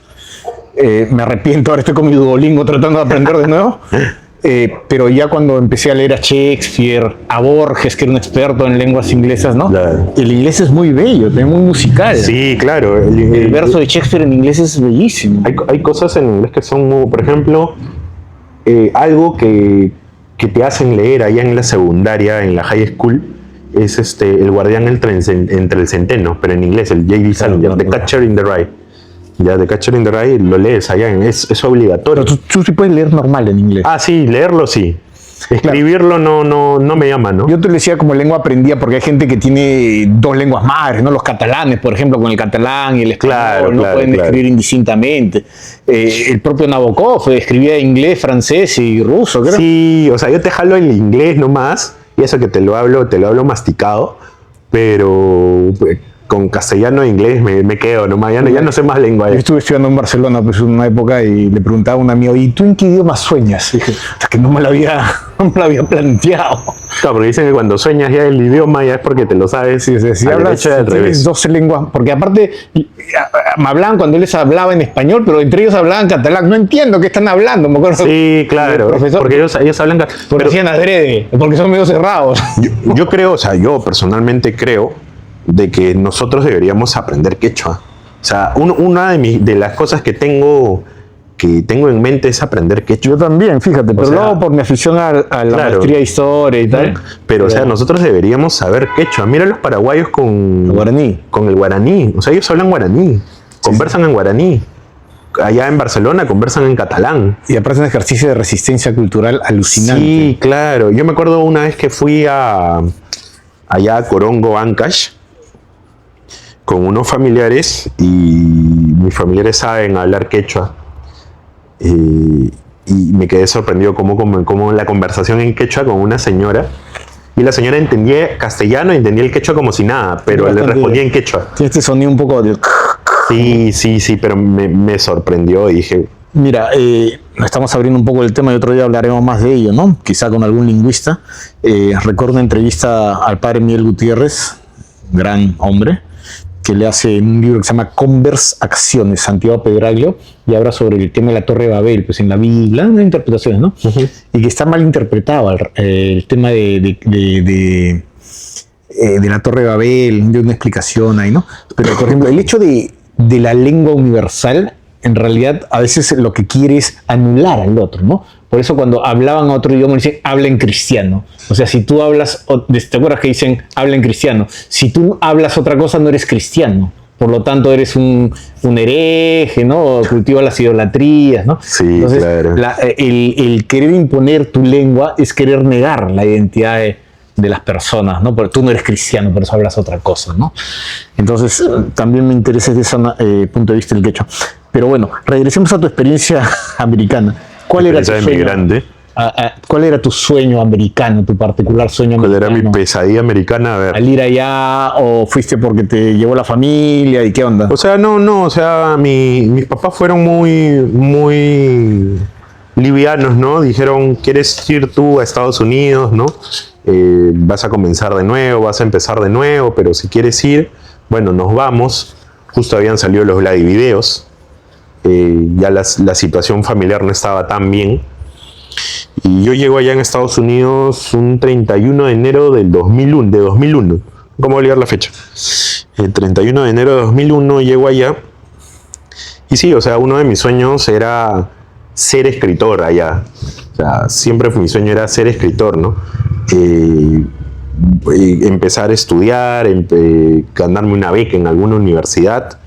Me arrepiento, ahora estoy con mi Duolingo tratando de aprender de nuevo. Pero ya cuando empecé a leer a Shakespeare, a Borges, que era un experto en lenguas inglesas, ¿no? Claro. El inglés es muy bello, es muy musical. sí, claro. El verso de Shakespeare en inglés es bellísimo. Hay cosas en inglés que son, por ejemplo, algo que te hacen leer allá en la secundaria, en la high school, es El guardián entre el centeno, pero en inglés, el J.D. Salinger, The Catcher in the Rye. Ya, The Catcher in the Rye lo lees allá, es obligatorio. Pero tú sí puedes leer normal en inglés. Ah, sí, leerlo sí. Escribirlo no me llama, ¿no? Yo te lo decía como lengua aprendida porque hay gente que tiene dos lenguas madres, ¿no? Los catalanes, por ejemplo, con el catalán y el español, no pueden escribir indistintamente. El propio Nabokov escribía inglés, francés y ruso, creo. Sí, o sea, yo te jalo el inglés nomás, y eso que te lo hablo masticado, pero con castellano e inglés me quedo nomás, ya no sé más lengua. Yo estuve estudiando en Barcelona pues, en una época y le preguntaba a un amigo, ¿y tú en qué idioma sueñas? Y dije, hasta que no me lo había planteado. Claro, porque dicen que cuando sueñas ya el idioma ya es porque te lo sabes. Sí, si hablas, tienes 12 lenguas, porque aparte me hablaban cuando él les hablaba en español, pero entre ellos hablaban catalán. No entiendo qué están hablando, me acuerdo. Sí, claro, profesor, porque ellos hablan catalán. Porque decían adrede, porque son medio cerrados. Yo creo, o sea, yo personalmente creo de que nosotros deberíamos aprender quechua. O sea, una de las cosas que tengo en mente es aprender quechua. Yo también, fíjate, pero sea, luego por mi afición a la maestría de historia y tal. Pero, o sea, nosotros deberíamos saber quechua. Mira los paraguayos con el guaraní. O sea, ellos hablan guaraní, conversan en guaraní. Allá en Barcelona conversan en catalán. Y aparte es un ejercicio de resistencia cultural alucinante. Sí, claro. Yo me acuerdo una vez que fui allá a Corongo, Ancash. con unos familiares y mis familiares saben hablar quechua. Y me quedé sorprendido como la conversación en quechua con una señora. Y la señora entendía castellano y entendía el quechua como si nada, pero le respondía en quechua. Tiene este sonido un poco de... Sí, pero me sorprendió y dije... Mira, estamos abriendo un poco el tema y otro día hablaremos más de ello, ¿no? Quizá con algún lingüista. Recuerdo una entrevista al padre Miguel Gutiérrez, gran hombre, que le hace en un libro que se llama Converse Acciones, Santiago Pedraglio, y habla sobre el tema de la Torre de Babel, pues en la Biblia, unas interpretaciones, ¿no? Uh-huh. Y que está mal interpretado el tema de la Torre de Babel, de una explicación ahí, ¿no? Pero, por ejemplo, el hecho de la lengua universal, en realidad, a veces lo que quiere es anular al otro, ¿no? Por eso cuando hablaban a otro idioma dicen, habla en cristiano. O sea, si tú hablas, ¿te acuerdas que dicen, habla en cristiano? Si tú hablas otra cosa, no eres cristiano. Por lo tanto, eres un hereje, ¿no? Cultivas las idolatrías, ¿no? Sí, entonces, claro. El querer imponer tu lengua es querer negar la identidad de las personas, ¿no? Porque tú no eres cristiano, por eso hablas otra cosa, ¿no? Entonces, también me interesa desde ese punto de vista el quechua. Pero bueno, regresemos a tu experiencia americana. ¿Cuál era tu sueño? ¿Cuál era tu sueño americano, tu particular sueño americano? ¿Cuál era mi pesadilla americana? A ver. ¿Al ir allá o fuiste porque te llevó la familia y qué onda? O sea, no, o sea, mis papás fueron muy livianos, ¿no? Dijeron, ¿quieres ir tú a Estados Unidos, no? Vas a comenzar de nuevo, vas a empezar de nuevo, pero si quieres ir, bueno, nos vamos. Justo habían salido los Vladivideos. Ya la situación familiar no estaba tan bien. Y yo llego allá en Estados Unidos un 31 de enero del 2001. ¿Cómo olvidar la fecha? El 31 de enero de 2001 llego allá. Y sí, o sea, uno de mis sueños era ser escritor allá. O sea, siempre mi sueño era ser escritor, ¿no? Empezar a estudiar, ganarme una beca en alguna universidad,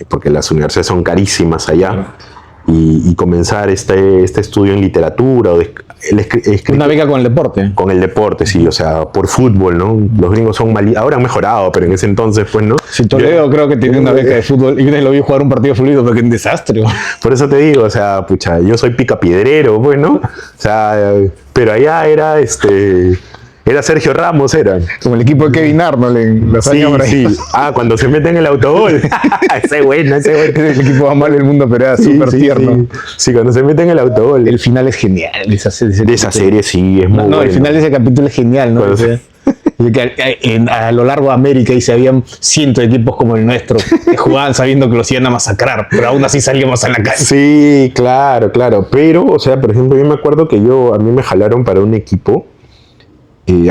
porque las universidades son carísimas allá, y comenzar este estudio en literatura o una beca con el deporte. Con el deporte, sí, o sea, por fútbol, ¿no? Los gringos son mal, ahora han mejorado, pero en ese entonces, pues, ¿no? Si Toledo creo que tenía una beca de fútbol, y lo vi jugar un partido de fútbol, pero qué un desastre. Por eso te digo, o sea, pucha, yo soy picapiedrero, pues, ¿no? O sea, pero allá era era Sergio Ramos, era. Como el equipo de Kevin Arnold en los años por ahí. Sí. Cuando se mete en el autogol. ese bueno. Es el equipo más malo del mundo, pero era súper tierno. Sí, cuando se mete en el autogol. El final es genial. De esa serie, sí, es muy bueno. El final de ese capítulo es genial, ¿no? A lo largo de América y se habían cientos de equipos como el nuestro que jugaban sabiendo que los iban a masacrar, pero aún así salíamos a la calle. Sí, claro. Pero, o sea, por ejemplo, yo me acuerdo que a mí me jalaron para un equipo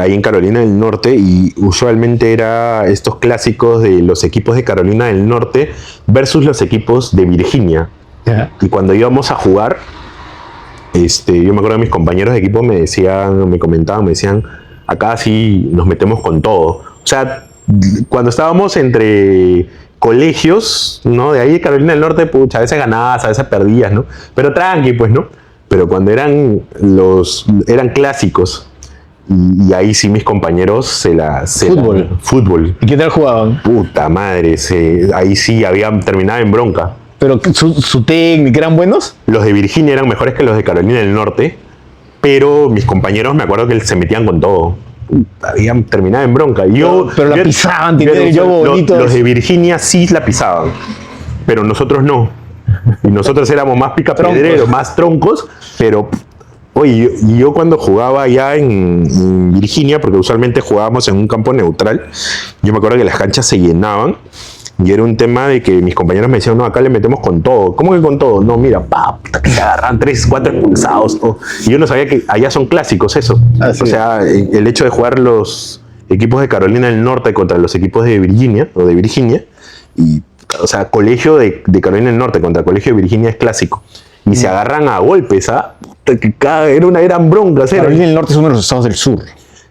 ahí en Carolina del Norte, y usualmente era estos clásicos de los equipos de Carolina del Norte versus los equipos de Virginia. Yeah. Y cuando íbamos a jugar, yo me acuerdo que mis compañeros de equipo me decían, acá sí nos metemos con todo. O sea, cuando estábamos entre colegios, ¿no? De ahí de Carolina del Norte, pucha, a veces ganabas, a veces perdías, ¿no? Pero tranqui, pues, ¿no? Pero cuando eran clásicos, y ahí sí mis compañeros fútbol. ¿Y qué tal jugaban? Puta madre, ahí sí terminado en bronca. ¿Pero su técnica eran buenos? Los de Virginia eran mejores que los de Carolina del Norte, pero mis compañeros me acuerdo que se metían con todo. Habían terminado en bronca. Pero la pisaban, tenían el juego bonito. Los de Virginia sí la pisaban, pero nosotros no. Y nosotros éramos más picapiedreros, más troncos, pero... Oye, yo cuando jugaba allá en Virginia, porque usualmente jugábamos en un campo neutral, yo me acuerdo que las canchas se llenaban y era un tema de que mis compañeros me decían, no, acá le metemos con todo. ¿Cómo que con todo? No, mira, que se agarran 3, 4 expulsados. Y yo no sabía que allá son clásicos eso. O sea, el hecho de jugar los equipos de Carolina del Norte contra los equipos de Virginia, y, o sea, colegio de Carolina del Norte contra colegio de Virginia es clásico. Y se agarran a golpes, era una gran bronca. Carolina del Norte es uno de los estados del sur.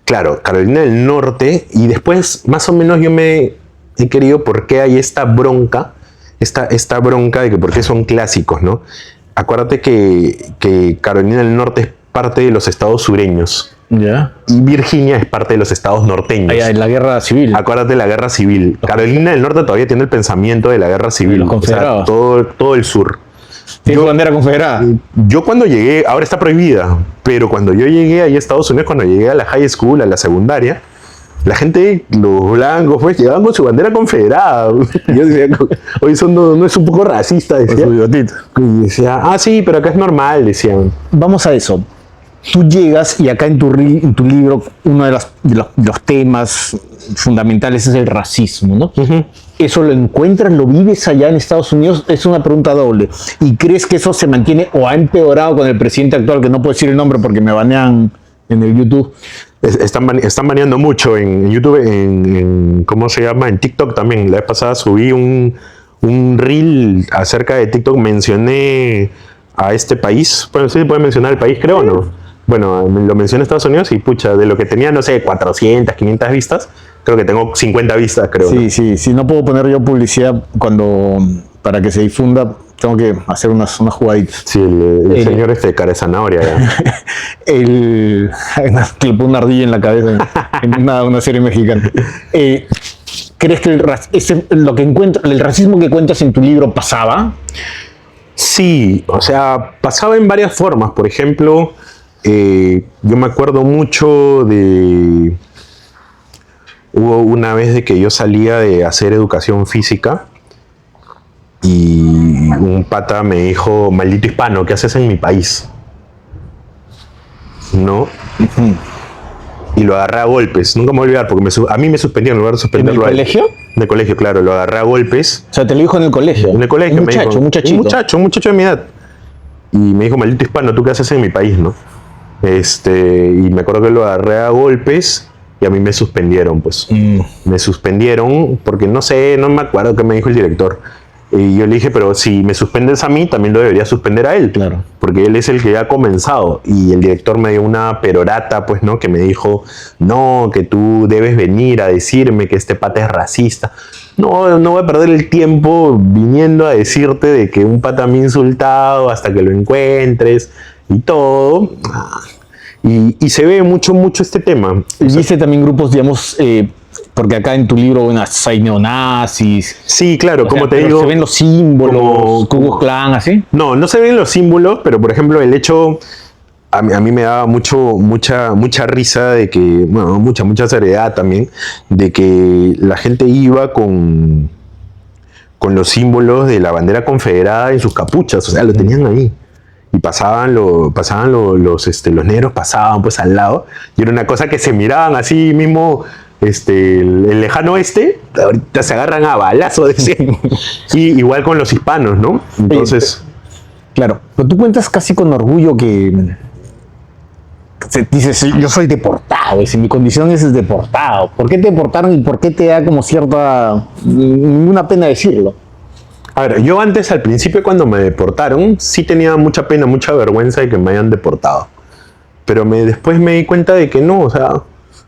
Claro, Carolina del Norte, y después más o menos yo me he querido por qué hay esta bronca de que por qué son clásicos, ¿no? Acuérdate que Carolina del Norte es parte de los estados sureños. Ya. y Virginia es parte de los estados norteños. Allá en la guerra civil. Acuérdate de la guerra civil. Carolina del Norte todavía tiene el pensamiento de la guerra civil. Los confederados. Todo el sur. ¿Tiene su bandera confederada? Yo cuando llegué, ahora está prohibida, pero cuando yo llegué ahí a Estados Unidos, cuando llegué a la high school, a la secundaria, la gente, los blancos, pues, llegaban con su bandera confederada. Y yo decía, oye, eso no es un poco racista, decía. Y decía, sí, pero acá es normal, decían. Vamos a eso. Tú llegas y acá en tu libro uno de los temas fundamentales es el racismo, ¿no? ¿Eso lo encuentras, lo vives allá en Estados Unidos? Es una pregunta doble. ¿Y crees que eso se mantiene o ha empeorado con el presidente actual, que no puedo decir el nombre porque me banean en el YouTube? Están baneando mucho en YouTube, ¿cómo se llama? En TikTok también. La vez pasada subí un reel acerca de TikTok, mencioné a este país. Bueno, sí se puede mencionar el país, creo, ¿no? Bueno, lo mencioné Estados Unidos y pucha, de lo que tenía, no sé, 400, 500 vistas, creo que tengo 50 vistas, creo. Sí, ¿no? sí, no puedo poner yo publicidad para que se difunda, tengo que hacer unas jugaditas. Sí, el señor cara de zanahoria. Que le pone una ardilla en la cabeza en una serie mexicana. ¿Crees que el racismo que cuentas en tu libro pasaba? Sí, o sea, pasaba en varias formas. Por ejemplo, yo me acuerdo mucho hubo una vez de que yo salía de hacer educación física y un pata me dijo, maldito hispano, ¿qué haces en mi país? ¿No? Y lo agarré a golpes. Nunca me voy a olvidar porque a mí me suspendieron en lugar de suspenderlo. ¿En el colegio? En el colegio, claro. Lo agarré a golpes. O sea, te lo dijo en el colegio. En el colegio. Un muchacho de mi edad. Y me dijo, maldito hispano, ¿tú qué haces en mi país, no? Y me acuerdo que lo agarré a golpes y a mí me suspendieron, pues. Me suspendieron porque no me acuerdo qué me dijo el director. Y yo le dije, pero si me suspendes a mí, también lo debería suspender a él. Claro. Porque él es el que ha comenzado. Y el director me dio una perorata, pues, ¿no? Que me dijo, no, que tú debes venir a decirme que este pata es racista. No voy a perder el tiempo viniendo a decirte de que un pata me ha insultado hasta que lo encuentres y todo. Y se ve mucho este tema. ¿Viste también grupos, digamos, porque acá en tu libro hay neonazis? Sí, claro, como te digo. ¿Se ven los símbolos, Ku Klux Klan, así? No se ven los símbolos, pero por ejemplo el hecho, a mí me daba mucha risa de que, bueno, mucha seriedad también, de que la gente iba con los símbolos de la bandera confederada en sus capuchas, o sea, lo tenían ahí. Y pasaban los negros, pasaban pues al lado, y era una cosa que se miraban así mismo, el lejano oeste, ahorita se agarran a balazo, decían. Y igual con los hispanos, ¿no? Entonces... Claro, pero tú cuentas casi con orgullo que dices, yo soy deportado, y si mi condición es deportado. ¿Por qué te deportaron y por qué te da como ninguna pena decirlo? A ver, yo antes, al principio, cuando me deportaron, sí tenía mucha pena, mucha vergüenza de que me hayan deportado. Pero después me di cuenta de que no, o sea,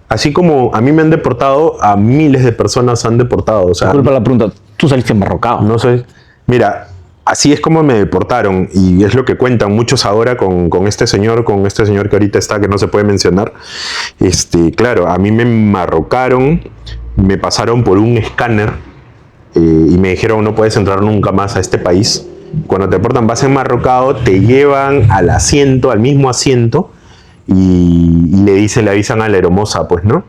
así como a mí me han deportado, a miles de personas han deportado. O sea, disculpa la pregunta, tú saliste embarrocado. No sé, mira, así es como me deportaron y es lo que cuentan muchos ahora con este señor que ahorita está, que no se puede mencionar. Claro, a mí me enmarrocaron, me pasaron por un escáner y me dijeron no puedes entrar nunca más a este país. Cuando te deportan vas enmarrocado, te llevan al mismo asiento y le avisan a la hermosa, pues, ¿no?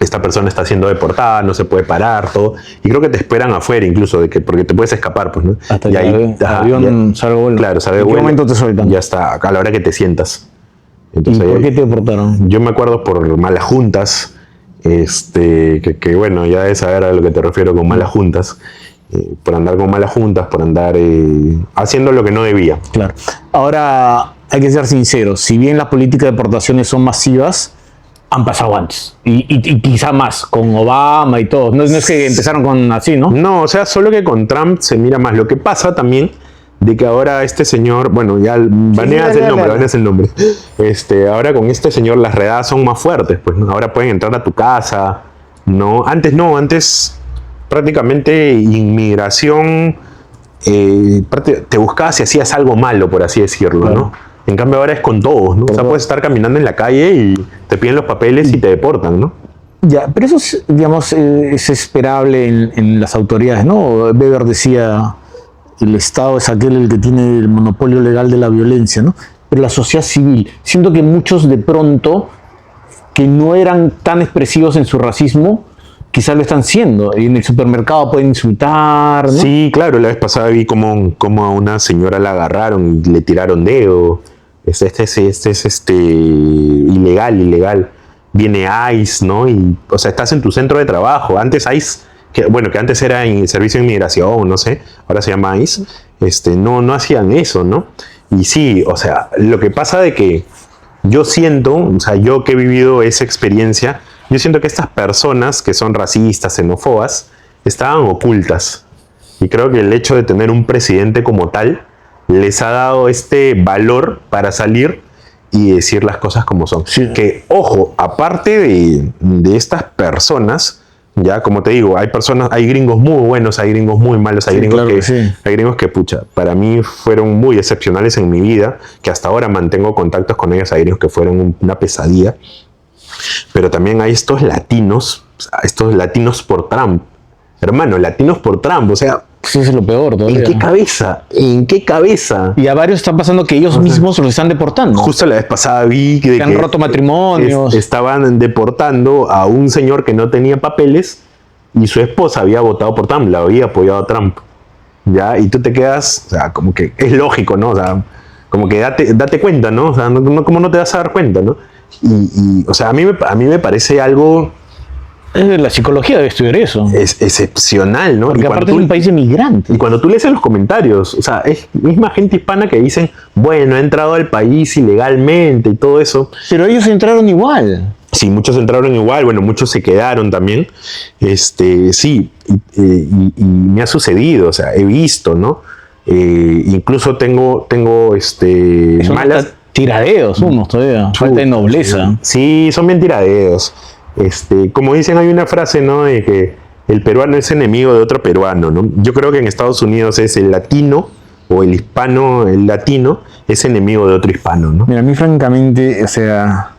Esta persona está siendo deportada, no se puede parar, todo. Y creo que te esperan afuera incluso, porque te puedes escapar, pues, ¿no? Hasta que el avión salga de vuelo. Claro, salga de vuelo. ¿En qué momento te sueltan? Ya está, a la hora que te sientas. Entonces, ¿y por qué te deportaron? Yo me acuerdo por malas juntas, que bueno, ya debes saber a lo que te refiero con malas juntas. Por andar con malas juntas, por andar haciendo lo que no debía. Claro. Ahora, hay que ser sinceros, si bien las políticas de deportaciones son masivas, han pasado antes, y quizá más, con Obama y todo. No es que empezaron con así, ¿no? No, o sea, solo que con Trump se mira más. Lo que pasa también, de que ahora este señor, bueno, ya baneas el nombre. Ahora con este señor las redadas son más fuertes, pues, ¿no? Ahora pueden entrar a tu casa, ¿no? Antes prácticamente inmigración, te buscaba si hacías algo malo, por así decirlo, claro, ¿no? En cambio ahora es con todos, ¿no? O sea, puedes estar caminando en la calle y te piden los papeles y te deportan, ¿no? Ya, pero eso, digamos, es esperable en las autoridades, ¿no? Weber decía, el Estado es aquel el que tiene el monopolio legal de la violencia, ¿no? Pero la sociedad civil, siento que muchos de pronto, que no eran tan expresivos en su racismo, quizás lo están siendo. Y en el supermercado pueden insultar, ¿no? Sí, claro, la vez pasada vi como a una señora la agarraron y le tiraron dedo. Este es ilegal. Viene ICE, ¿no? Y, o sea, estás en tu centro de trabajo. Antes ICE, que antes era en el Servicio de Inmigración, no sé, ahora se llama ICE, no hacían eso, ¿no? Y sí, o sea, lo que pasa de que yo siento, o sea, yo que he vivido esa experiencia, yo siento que estas personas que son racistas, xenófobas, estaban ocultas. Y creo que el hecho de tener un presidente como tal les ha dado este valor para salir y decir las cosas como son. Sí. Que, ojo, aparte de estas personas, ya como te digo, hay gringos muy buenos, hay gringos muy malos, hay gringos claro que sí. hay gringos que, pucha, para mí fueron muy excepcionales en mi vida, que hasta ahora mantengo contactos con ellos, hay gringos que fueron una pesadilla. Pero también hay estos latinos por Trump. Hermano, latinos por Trump, o sea, Eso es lo peor todavía. ¿en qué cabeza? ¿En qué cabeza? Y a varios están pasando que ellos mismos los están deportando. Justo la vez pasada vi que han roto matrimonios. Estaban deportando a un señor que no tenía papeles y su esposa había votado por Trump, la había apoyado a Trump. ¿Ya? Y tú te quedas, o sea, como que es lógico, ¿no? O sea, como que date cuenta, ¿no? O sea, ¿cómo no te vas a dar cuenta, no? Y o sea, a mí me parece algo La psicología debe estudiar eso. es excepcional, ¿no? Porque aparte es un país de migrantes. Y cuando tú lees en los comentarios, o sea, es misma gente hispana que dicen, bueno, ha entrado al país ilegalmente y todo eso. Pero ellos entraron igual. Sí, muchos entraron igual, bueno, muchos se quedaron también. Sí, y me ha sucedido, o sea, he visto, ¿no? Incluso tengo Son malas... hasta tiradeos unos todavía. Falta de nobleza. Sí, son bien tiradeos. Como dicen, hay una frase, ¿no? De que el peruano es enemigo de otro peruano, ¿no? Yo creo que en Estados Unidos es el latino o el hispano, el latino es enemigo de otro hispano, ¿no? Mira, a mí francamente, o sea,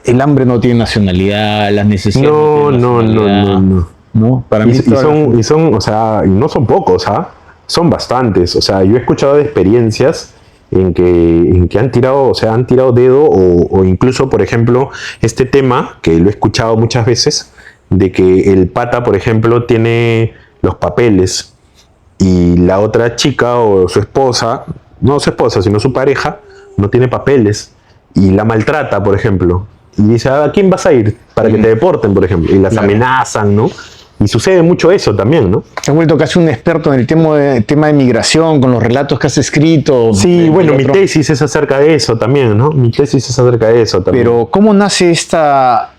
el hambre no tiene nacionalidad, las necesidades no. Para mí son, o sea, y no son pocos, ¿ah? Son bastantes. O sea, yo he escuchado de experiencias en que han tirado dedo o incluso, por ejemplo, este tema, que lo he escuchado muchas veces, de que el pata, por ejemplo, tiene los papeles y la otra chica o su esposa, no su esposa, sino su pareja, no tiene papeles y la maltrata, por ejemplo. Y dice, ¿a quién vas a ir? Para que te deporten, por ejemplo. Y las amenazan, ¿no? Y sucede mucho eso también, ¿no? Te has vuelto casi un experto en el tema de migración, con los relatos que has escrito. Sí, bueno, mi tesis es acerca de eso también, ¿no? Pero, ¿cómo nace esta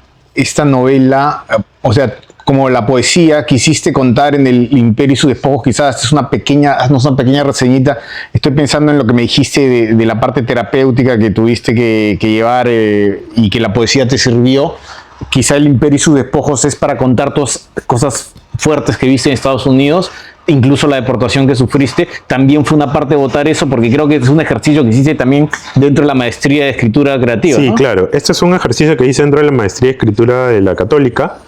novela? O sea, como la poesía que hiciste contar en el Imperio y sus despojos, quizás es una pequeña reseñita. Estoy pensando en lo que me dijiste de la parte terapéutica que tuviste que llevar y que la poesía te sirvió. Quizá el Imperio y sus despojos es para contar todas cosas fuertes que viste en Estados Unidos, incluso la deportación que sufriste. También fue una parte de votar eso, porque creo que es un ejercicio que hiciste también dentro de la maestría de escritura creativa. Sí, ¿no? claro. Este es un ejercicio que hice dentro de la maestría de escritura de la Católica.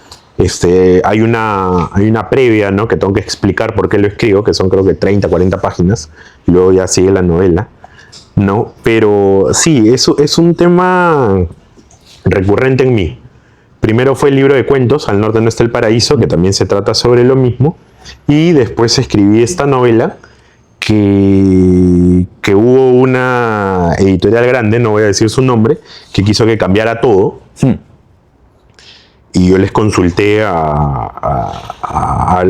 Hay una previa, ¿no? Que tengo que explicar por qué lo escribo, que son creo que 30, 40 páginas, y luego ya sigue la novela, ¿no? Pero sí, eso es un tema recurrente en mí. Primero fue el libro de cuentos, Al norte no está el paraíso, que también se trata sobre lo mismo. Y después escribí esta novela que hubo una editorial grande, no voy a decir su nombre, que quiso que cambiara todo. Y yo les consulté a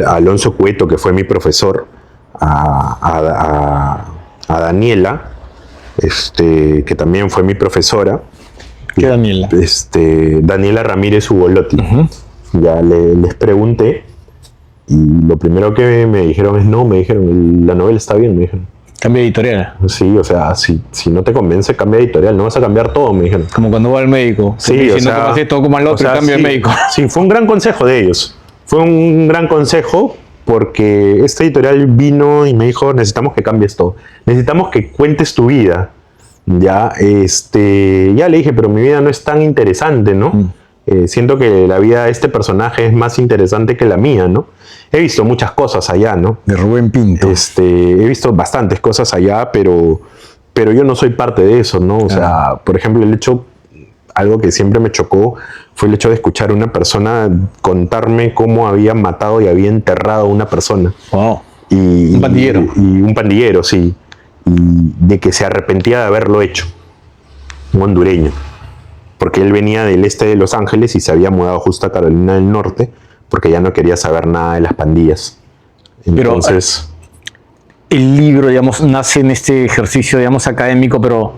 Alonso Cueto, que fue mi profesor, a Daniela, que también fue mi profesora. ¿Qué Daniela? Daniela Ramírez Ugolotti. Ya les pregunté y lo primero que me dijeron es no, me dijeron, la novela está bien, me dijeron. Cambia editorial. Sí, o sea, si no te convence, cambia editorial, no vas a cambiar todo, me dijeron. Como cuando va al médico. Sí, si no te haces todo como al otro, cambia de médico. Sí, fue un gran consejo de ellos. Fue un gran consejo porque esta editorial vino y me dijo, necesitamos que cambies todo. Necesitamos que cuentes tu vida. Ya, ya le dije, pero mi vida no es tan interesante, ¿no? Siento que la vida de este personaje es más interesante que la mía, ¿no? He visto muchas cosas allá, ¿no? De Rubén Pinto. He visto bastantes cosas allá, pero yo no soy parte de eso, ¿no? O sea, por ejemplo, algo que siempre me chocó fue el hecho de escuchar a una persona contarme cómo había matado y había enterrado a una persona. Wow. Un pandillero. Y un pandillero, sí. Y de que se arrepentía de haberlo hecho. Un hondureño. Porque él venía del este de Los Ángeles y se había mudado justo a Carolina del Norte porque ya no quería saber nada de las pandillas. Entonces... el libro, digamos, nace en este ejercicio, digamos, académico, pero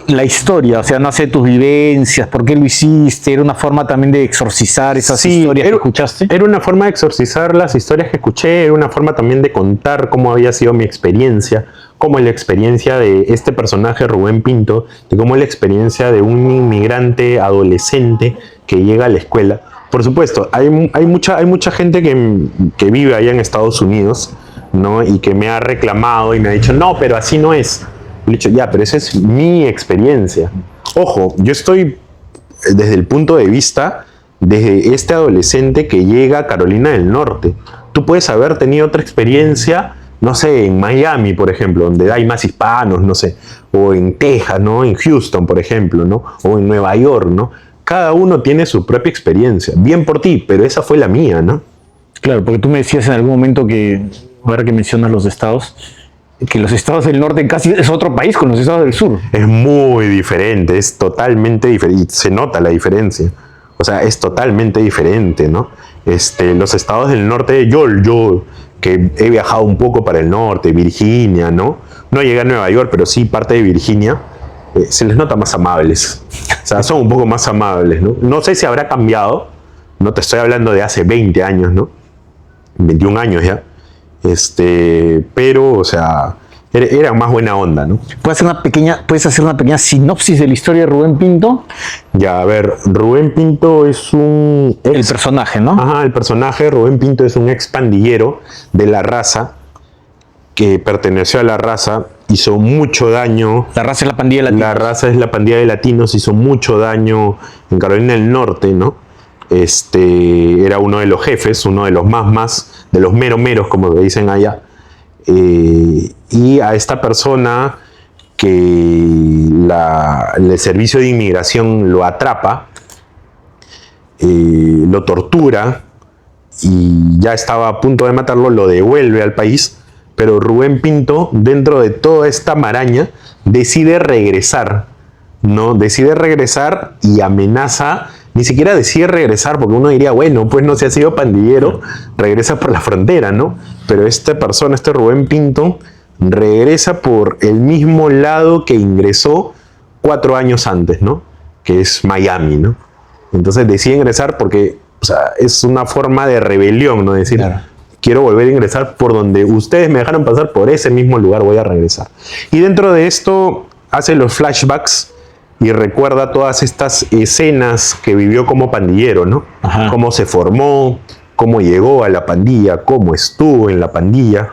la historia, o sea, nace de tus vivencias, ¿por qué lo hiciste? ¿Era una forma también de exorcizar esas historias que escuchaste? Era una forma de exorcizar las historias que escuché, era una forma también de contar cómo había sido mi experiencia, cómo es la experiencia de este personaje Rubén Pinto, de cómo es la experiencia de un inmigrante adolescente que llega a la escuela. Por supuesto, hay mucha gente que vive allá en Estados Unidos, ¿no? Y que me ha reclamado y me ha dicho, no, pero así no es. Le he dicho, ya, pero esa es mi experiencia. Ojo, yo estoy desde el punto de vista de este adolescente que llega a Carolina del Norte. Tú puedes haber tenido otra experiencia, no sé, en Miami, por ejemplo, donde hay más hispanos, no sé, o en Texas, ¿no? En Houston, por ejemplo, ¿no? O en Nueva York, ¿no? Cada uno tiene su propia experiencia. Bien por ti, pero esa fue la mía, ¿no? Claro, porque tú me decías en algún momento que, ahora que mencionas los estados, que los estados del norte casi es otro país con los estados del sur. Es muy diferente, es totalmente diferente, se nota la diferencia. O sea, es totalmente diferente, ¿no? Los estados del norte, yo que he viajado un poco para el norte, Virginia, ¿no? No llegué a Nueva York, pero sí parte de Virginia, se les nota más amables. O sea, son un poco más amables, ¿no? No sé si habrá cambiado, no te estoy hablando de hace 20 años, ¿no? 21 años ya. Pero, o sea, era más buena onda, ¿no? ¿Puedes hacer una pequeña sinopsis de la historia de Rubén Pinto? Ya, a ver, Rubén Pinto es un... El personaje, ¿no? Ajá, el personaje, Rubén Pinto es un ex pandillero de La Raza, que perteneció a La Raza, hizo mucho daño. La Raza es la pandilla de latinos. La Raza es la pandilla de latinos, hizo mucho daño en Carolina del Norte, ¿no? Era uno de los jefes, uno de los más, de los meros, como le dicen allá. Y a esta persona que el servicio de inmigración lo atrapa, lo tortura y ya estaba a punto de matarlo, lo devuelve al país, pero Rubén Pinto, dentro de toda esta maraña, decide regresar, ¿no? Decide regresar y amenaza. Ni siquiera decide regresar, porque uno diría, bueno, pues no se ha sido pandillero, regresa por la frontera, ¿no? Pero esta persona, este Rubén Pinto, regresa por el mismo lado que ingresó 4 años antes, ¿no? Que es Miami, ¿no? Entonces decide ingresar porque, o sea, es una forma de rebelión, ¿no? Decir, claro, quiero volver a ingresar por donde ustedes me dejaron pasar, por ese mismo lugar voy a regresar. Y dentro de esto hace los flashbacks y recuerda todas estas escenas que vivió como pandillero, ¿no? Ajá. Cómo se formó, cómo llegó a la pandilla, cómo estuvo en la pandilla,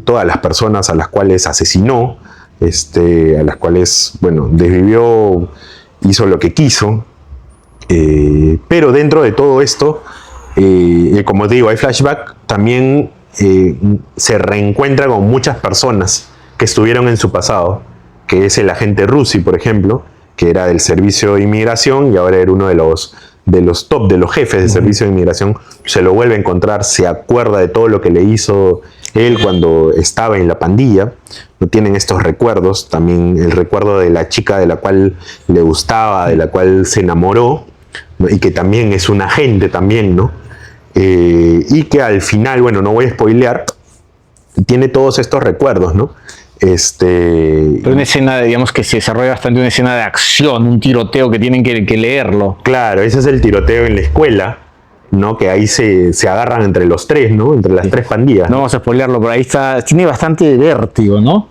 todas las personas a las cuales asesinó, a las cuales, bueno, desvivió, hizo lo que quiso. Pero dentro de todo esto, como te digo, hay flashback, también se reencuentra con muchas personas que estuvieron en su pasado, que es el agente Rusi, por ejemplo, que era del servicio de inmigración y ahora era uno de los top, de los jefes del servicio de inmigración. Se lo vuelve a encontrar, se acuerda de todo lo que le hizo él cuando estaba en la pandilla. No tienen estos recuerdos, también el recuerdo de la chica de la cual le gustaba, de la cual se enamoró, ¿no? Y que también es un agente también, ¿no? Y que al final, bueno, no voy a spoilear, tiene todos estos recuerdos, ¿no? Pero una escena, digamos, que se desarrolla bastante, una escena de acción, un tiroteo que tienen que leerlo. Claro, ese es el tiroteo en la escuela, ¿no? Que ahí se agarran entre los tres, ¿no? Entre las tres pandillas. No vamos a spoilearlo, pero ahí está, tiene bastante vértigo, ¿no?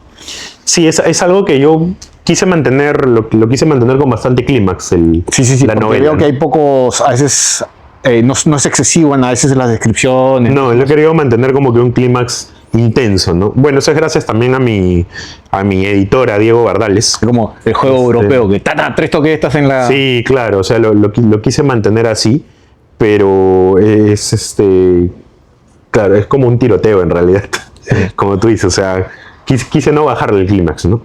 Sí, es algo que yo quise mantener, lo quise mantener con bastante clímax, la novela. Veo que hay pocos, a veces no es excesivo a veces en las descripciones. No, lo he querido mantener como que un clímax intenso, ¿no? Bueno, eso es gracias también a mi editora, Diego Bardales. Como el juego europeo, que tres toques estás en la... Sí, claro, o sea, lo quise mantener así, pero es claro, es como un tiroteo en realidad, como tú dices, o sea, quise no bajarle el clímax, ¿no?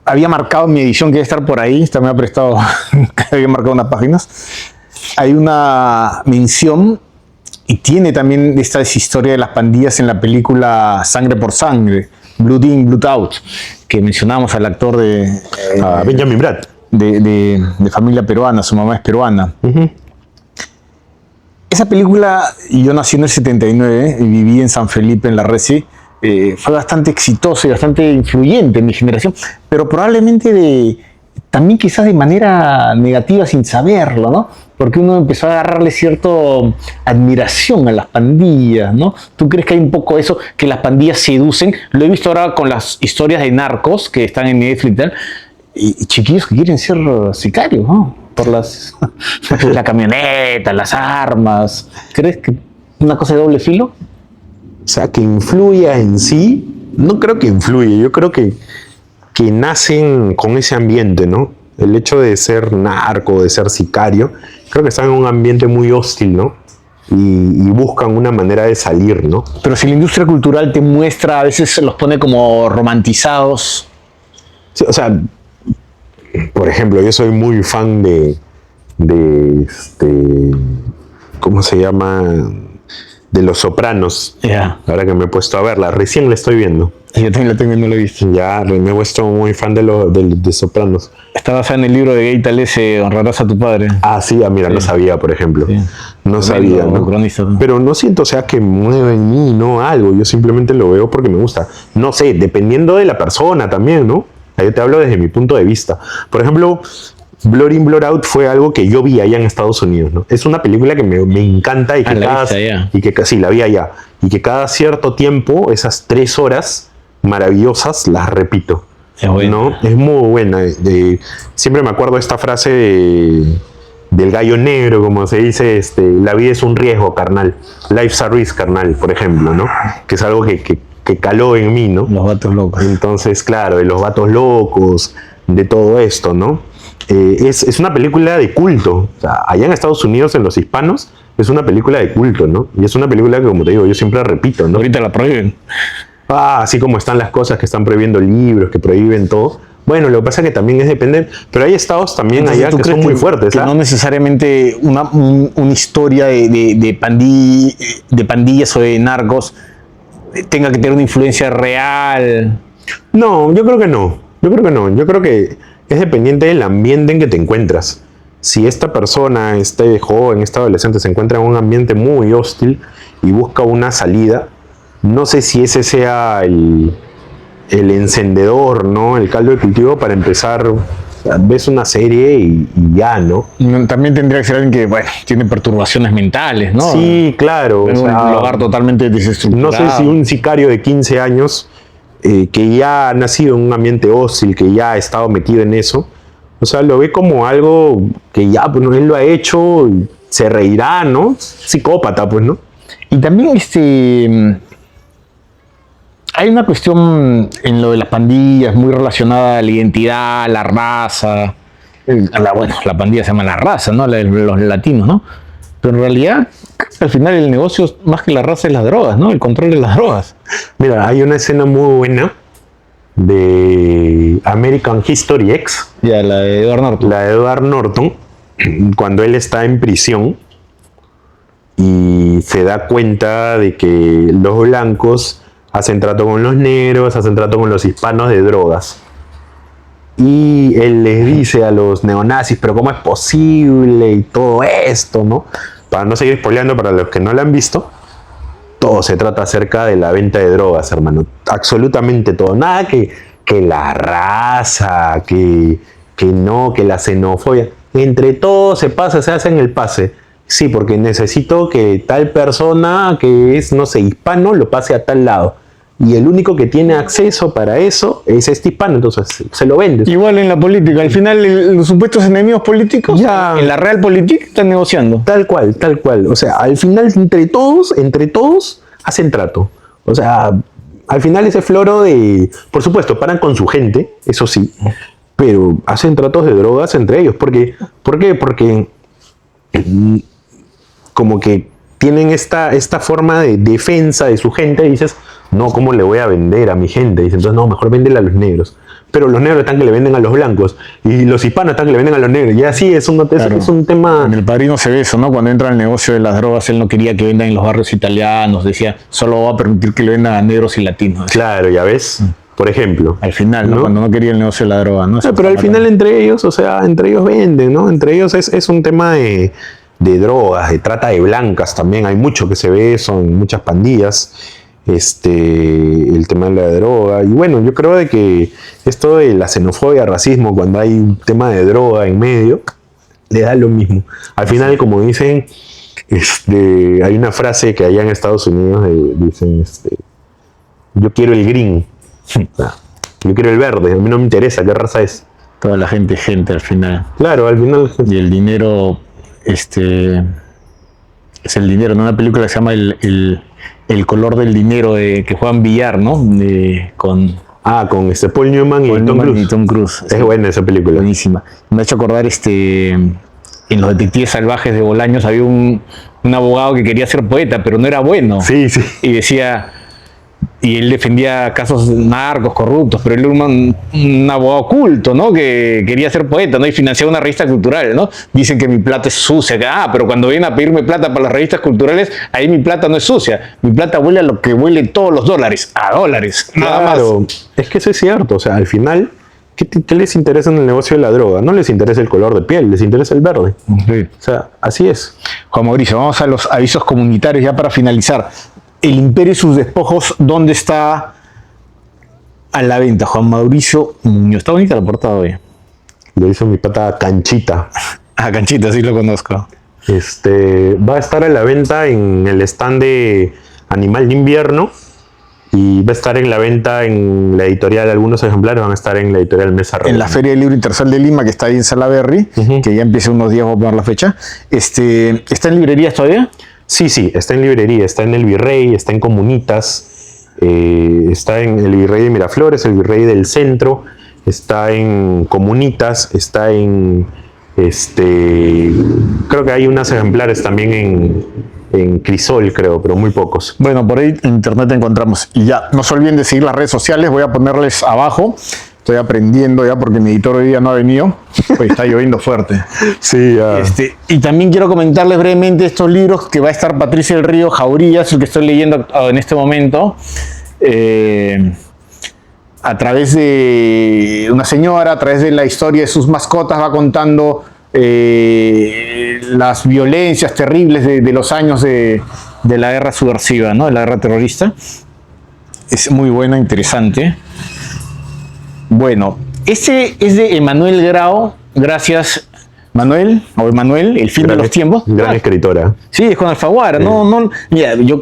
Había marcado en mi edición que debe estar por ahí, esta me ha prestado, había marcado unas páginas. Hay una mención, y tiene también esta historia de las pandillas en la película Sangre por Sangre, Blood In, Blood Out, que mencionamos al actor de Benjamin Bratt. De familia peruana, su mamá es peruana. Uh-huh. Esa película, yo nací en el 79 y viví en San Felipe, en la Resi, fue bastante exitosa y bastante influyente en mi generación, pero probablemente también quizás de manera negativa sin saberlo, ¿no? Porque uno empezó a agarrarle cierta admiración a las pandillas, ¿no? ¿Tú crees que hay un poco eso, que las pandillas seducen? Lo he visto ahora con las historias de narcos que están en Netflix y tal, y chiquillos que quieren ser sicarios, ¿no? Por la camioneta, las armas. ¿Crees que una cosa de doble filo? O sea, que influya en sí, no creo que influya, yo creo que nacen con ese ambiente, ¿no? El hecho de ser narco, de ser sicario, creo que están en un ambiente muy hostil, ¿no? Y buscan una manera de salir, ¿no? Pero si la industria cultural te muestra, a veces se los pone como romantizados. Sí, o sea, por ejemplo, yo soy muy fan de ¿cómo se llama? De Los Sopranos. Yeah. Ahora que me he puesto a verla, recién la estoy viendo. Yo también la tengo y no la he visto. Ya me he puesto muy fan de Sopranos. Está basada en el libro de Gay Talese, Honrarás a tu padre. Ah, sí, mira, sí. No sabía, por ejemplo. Sí. No sabía, ¿no? Pero no siento, o sea, que mueva en mí, ¿no? Algo. Yo simplemente lo veo porque me gusta. No sé, dependiendo de la persona también, ¿no? Yo te hablo desde mi punto de vista. Por ejemplo, Blood In, Blood Out fue algo que yo vi allá en Estados Unidos, ¿no? Es una película que me encanta y que sí, la vi allá. Y que cada cierto tiempo, esas 3 horas maravillosas, las repito. Es buena. ¿No? Es muy buena. Siempre me acuerdo esta frase del gallo negro, como se dice, la vida es un riesgo, carnal. Life's a risk, carnal, por ejemplo, ¿no? Que es algo que caló en mí, ¿no? Los vatos locos. Entonces, claro, de los vatos locos, de todo esto, ¿no? Es una película de culto. O sea, allá en Estados Unidos, en los hispanos, es una película de culto, ¿no? Y es una película que, como te digo, yo siempre repito, ¿no? Ahorita la prohíben. Así como están las cosas que están prohibiendo libros, que prohíben todo. Bueno, lo que pasa es que también es depender, pero hay estados también entonces, allá que son muy fuertes. Que no necesariamente una historia de pandillas o de narcos tenga que tener una influencia real. No, yo creo que no. Yo creo que es dependiente del ambiente en que te encuentras. Si esta persona, este joven, este adolescente se encuentra en un ambiente muy hostil y busca una salida, no sé si ese sea el encendedor, ¿no? El caldo de cultivo para empezar. Ves una serie y ya, ¿no? También tendría que ser alguien que, bueno, tiene perturbaciones mentales, ¿no? Sí, claro. O sea, un lugar totalmente desestructurado. No sé si un sicario de 15 años que ya ha nacido en un ambiente hostil, que ya ha estado metido en eso, o sea, lo ve como algo que ya, pues, él lo ha hecho, se reirá, ¿no? Psicópata, pues, ¿no? Y también hay una cuestión en lo de las pandillas muy relacionada a la identidad, a la raza. La pandilla se llama la raza, ¿no? Los latinos, ¿no? Pero en realidad, al final el negocio, más que la raza, es las drogas, ¿no? El control de las drogas. Mira, hay una escena muy buena de American History X. Ya, la de Edward Norton. La de Edward Norton, cuando él está en prisión y se da cuenta de que los blancos hacen trato con los negros, hacen trato con los hispanos de drogas. Y él les dice a los neonazis, pero ¿cómo es posible? Y todo esto, ¿no? Para no seguir spoileando, para los que no la han visto, todo se trata acerca de la venta de drogas, hermano. Absolutamente todo. Nada que la raza, que la xenofobia. Entre todo se pasa, se hace en el pase. Sí, porque necesito que tal persona que es, no sé, hispano, lo pase a tal lado. Y el único que tiene acceso para eso es este hispano, entonces se lo vende. Igual en la política, al final los supuestos enemigos políticos, ya en la realpolitik están negociando. Tal cual. O sea, al final entre todos hacen trato. O sea, al final ese floro de... Por supuesto, paran con su gente, eso sí, pero hacen tratos de drogas entre ellos. ¿Por qué? Porque como que tienen esta forma de defensa de su gente y dices, no, ¿cómo le voy a vender a mi gente? Dicen, entonces no, mejor véndele a los negros. Pero los negros están que le venden a los blancos y los hispanos están que le venden a los negros. Y así es un tema... En El Padrino se ve eso, ¿no? Cuando entra al negocio de las drogas, él no quería que vendan en los barrios italianos, decía, solo va a permitir que le vendan a negros y latinos. Claro, ya ves, por ejemplo. Al final, ¿no? Cuando no quería el negocio de la droga, ¿no? Pero al final entre ellos, o sea, entre ellos venden, ¿no? Entre ellos es un tema de drogas, de trata de blancas también. Hay mucho que se ve eso en muchas pandillas. El tema de la droga. Y bueno, yo creo de que esto de la xenofobia, racismo, cuando hay un tema de droga en medio, le da lo mismo. Al final, como dicen, hay una frase que allá en Estados Unidos dicen, yo quiero el green. Yo quiero el verde, a mí no me interesa qué raza es. Toda la gente al final. Claro, al final. Y el dinero, es el dinero, ¿no? Una película que se llama El color del dinero, que juegan billar, ¿no? Con Paul Newman y Tom Cruise. Es buena esa película. Buenísima. Me ha hecho acordar en Los Detectives Salvajes de Bolaños había un abogado que quería ser poeta, pero no era bueno. Sí, sí. Y decía... Y él defendía casos narcos, corruptos, pero él era un abogado culto, ¿no? Que quería ser poeta, ¿no? Y financiaba una revista cultural, ¿no? Dicen que mi plata es sucia. Pero cuando vienen a pedirme plata para las revistas culturales, ahí mi plata no es sucia. Mi plata huele a lo que huele todos los dólares. A dólares. Nada más. Es que eso es cierto. O sea, al final, ¿qué les interesa en el negocio de la droga? No les interesa el color de piel, les interesa el verde. Sí. O sea, así es. Juan Mauricio, vamos a los avisos comunitarios ya para finalizar. El Imperio y sus despojos, ¿dónde está a la venta? Juan Mauricio Muñoz. Está bonita la portada hoy. Lo hizo mi pata Canchita. Canchita, sí lo conozco. Va a estar a la venta en el stand de Animal de Invierno y va a estar en la venta en la editorial. Algunos ejemplares van a estar en la editorial Mesa Redonda. En la Feria del Libro Internacional de Lima, que está ahí en Salaberry, que ya empieza unos días, voy a poner la fecha. ¿Está en librerías todavía? Sí, está en librería, está en el Virrey, está en Comunitas, está en el Virrey de Miraflores, el Virrey del Centro, está en Comunitas, está en, creo que hay unos ejemplares también en Crisol, creo, pero muy pocos. Bueno, por ahí en internet encontramos. Y ya, no se olviden de seguir las redes sociales, voy a ponerles abajo. Estoy aprendiendo ya porque mi editor hoy día no ha venido, pues está lloviendo fuerte. Sí, ya. Y también quiero comentarles brevemente estos libros que va a estar Patricia del Río Jauría, es el que estoy leyendo en este momento, a través de una señora, a través de la historia de sus mascotas, va contando las violencias terribles de los años de la guerra subversiva, ¿no? De la guerra terrorista. Es muy buena, interesante. Bueno, este es de Emanuel Grau, gracias Manuel, El fin de los tiempos. Gran escritora. Sí, es con Alfaguara, no, mira, yo,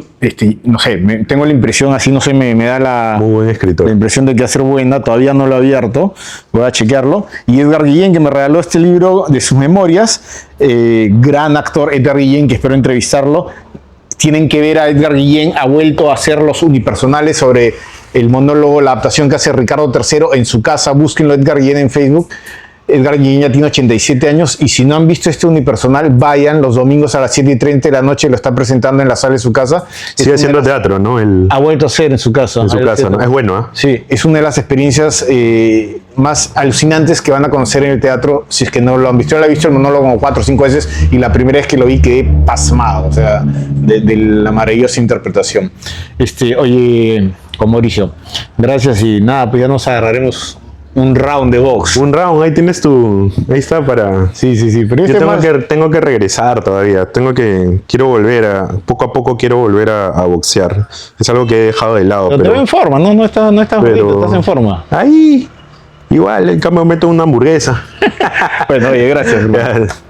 no sé, tengo la impresión, así no sé, me da muy buen escritor. La impresión de que va a ser buena, todavía no lo he abierto, voy a chequearlo. Y Edgar Guillén, que me regaló este libro de sus memorias, gran actor Edgar Guillén, que espero entrevistarlo. Tienen que ver a Edgar Guillén, ha vuelto a hacer los unipersonales sobre el monólogo, la adaptación que hace Ricardo III en su casa. Búsquenlo, Edgar Guillén, en Facebook. Edgar Guillén ya tiene 87 años y si no han visto este unipersonal, vayan los domingos a las 7:30 de la noche, lo está presentando en la sala de su casa. Sigue haciendo teatro, ¿no? Ha vuelto a ser en su casa. En su casa, ¿no? Es bueno, ¿eh? Sí, es una de las experiencias más alucinantes que van a conocer en el teatro, si es que no lo han visto. Yo lo he visto el monólogo como 4 o 5 veces y la primera vez que lo vi quedé pasmado, o sea, de la maravillosa interpretación. Oye, con Mauricio, gracias y nada, pues ya nos agarraremos un round de box. Un round, ahí tienes ahí está para... Sí, pero yo tengo que regresar todavía, quiero volver poco a poco quiero volver a boxear. Es algo que he dejado de lado. Pero te veo en forma, no estás bonito, estás en forma. Ahí, igual, en cambio meto una hamburguesa. Bueno, oye, gracias.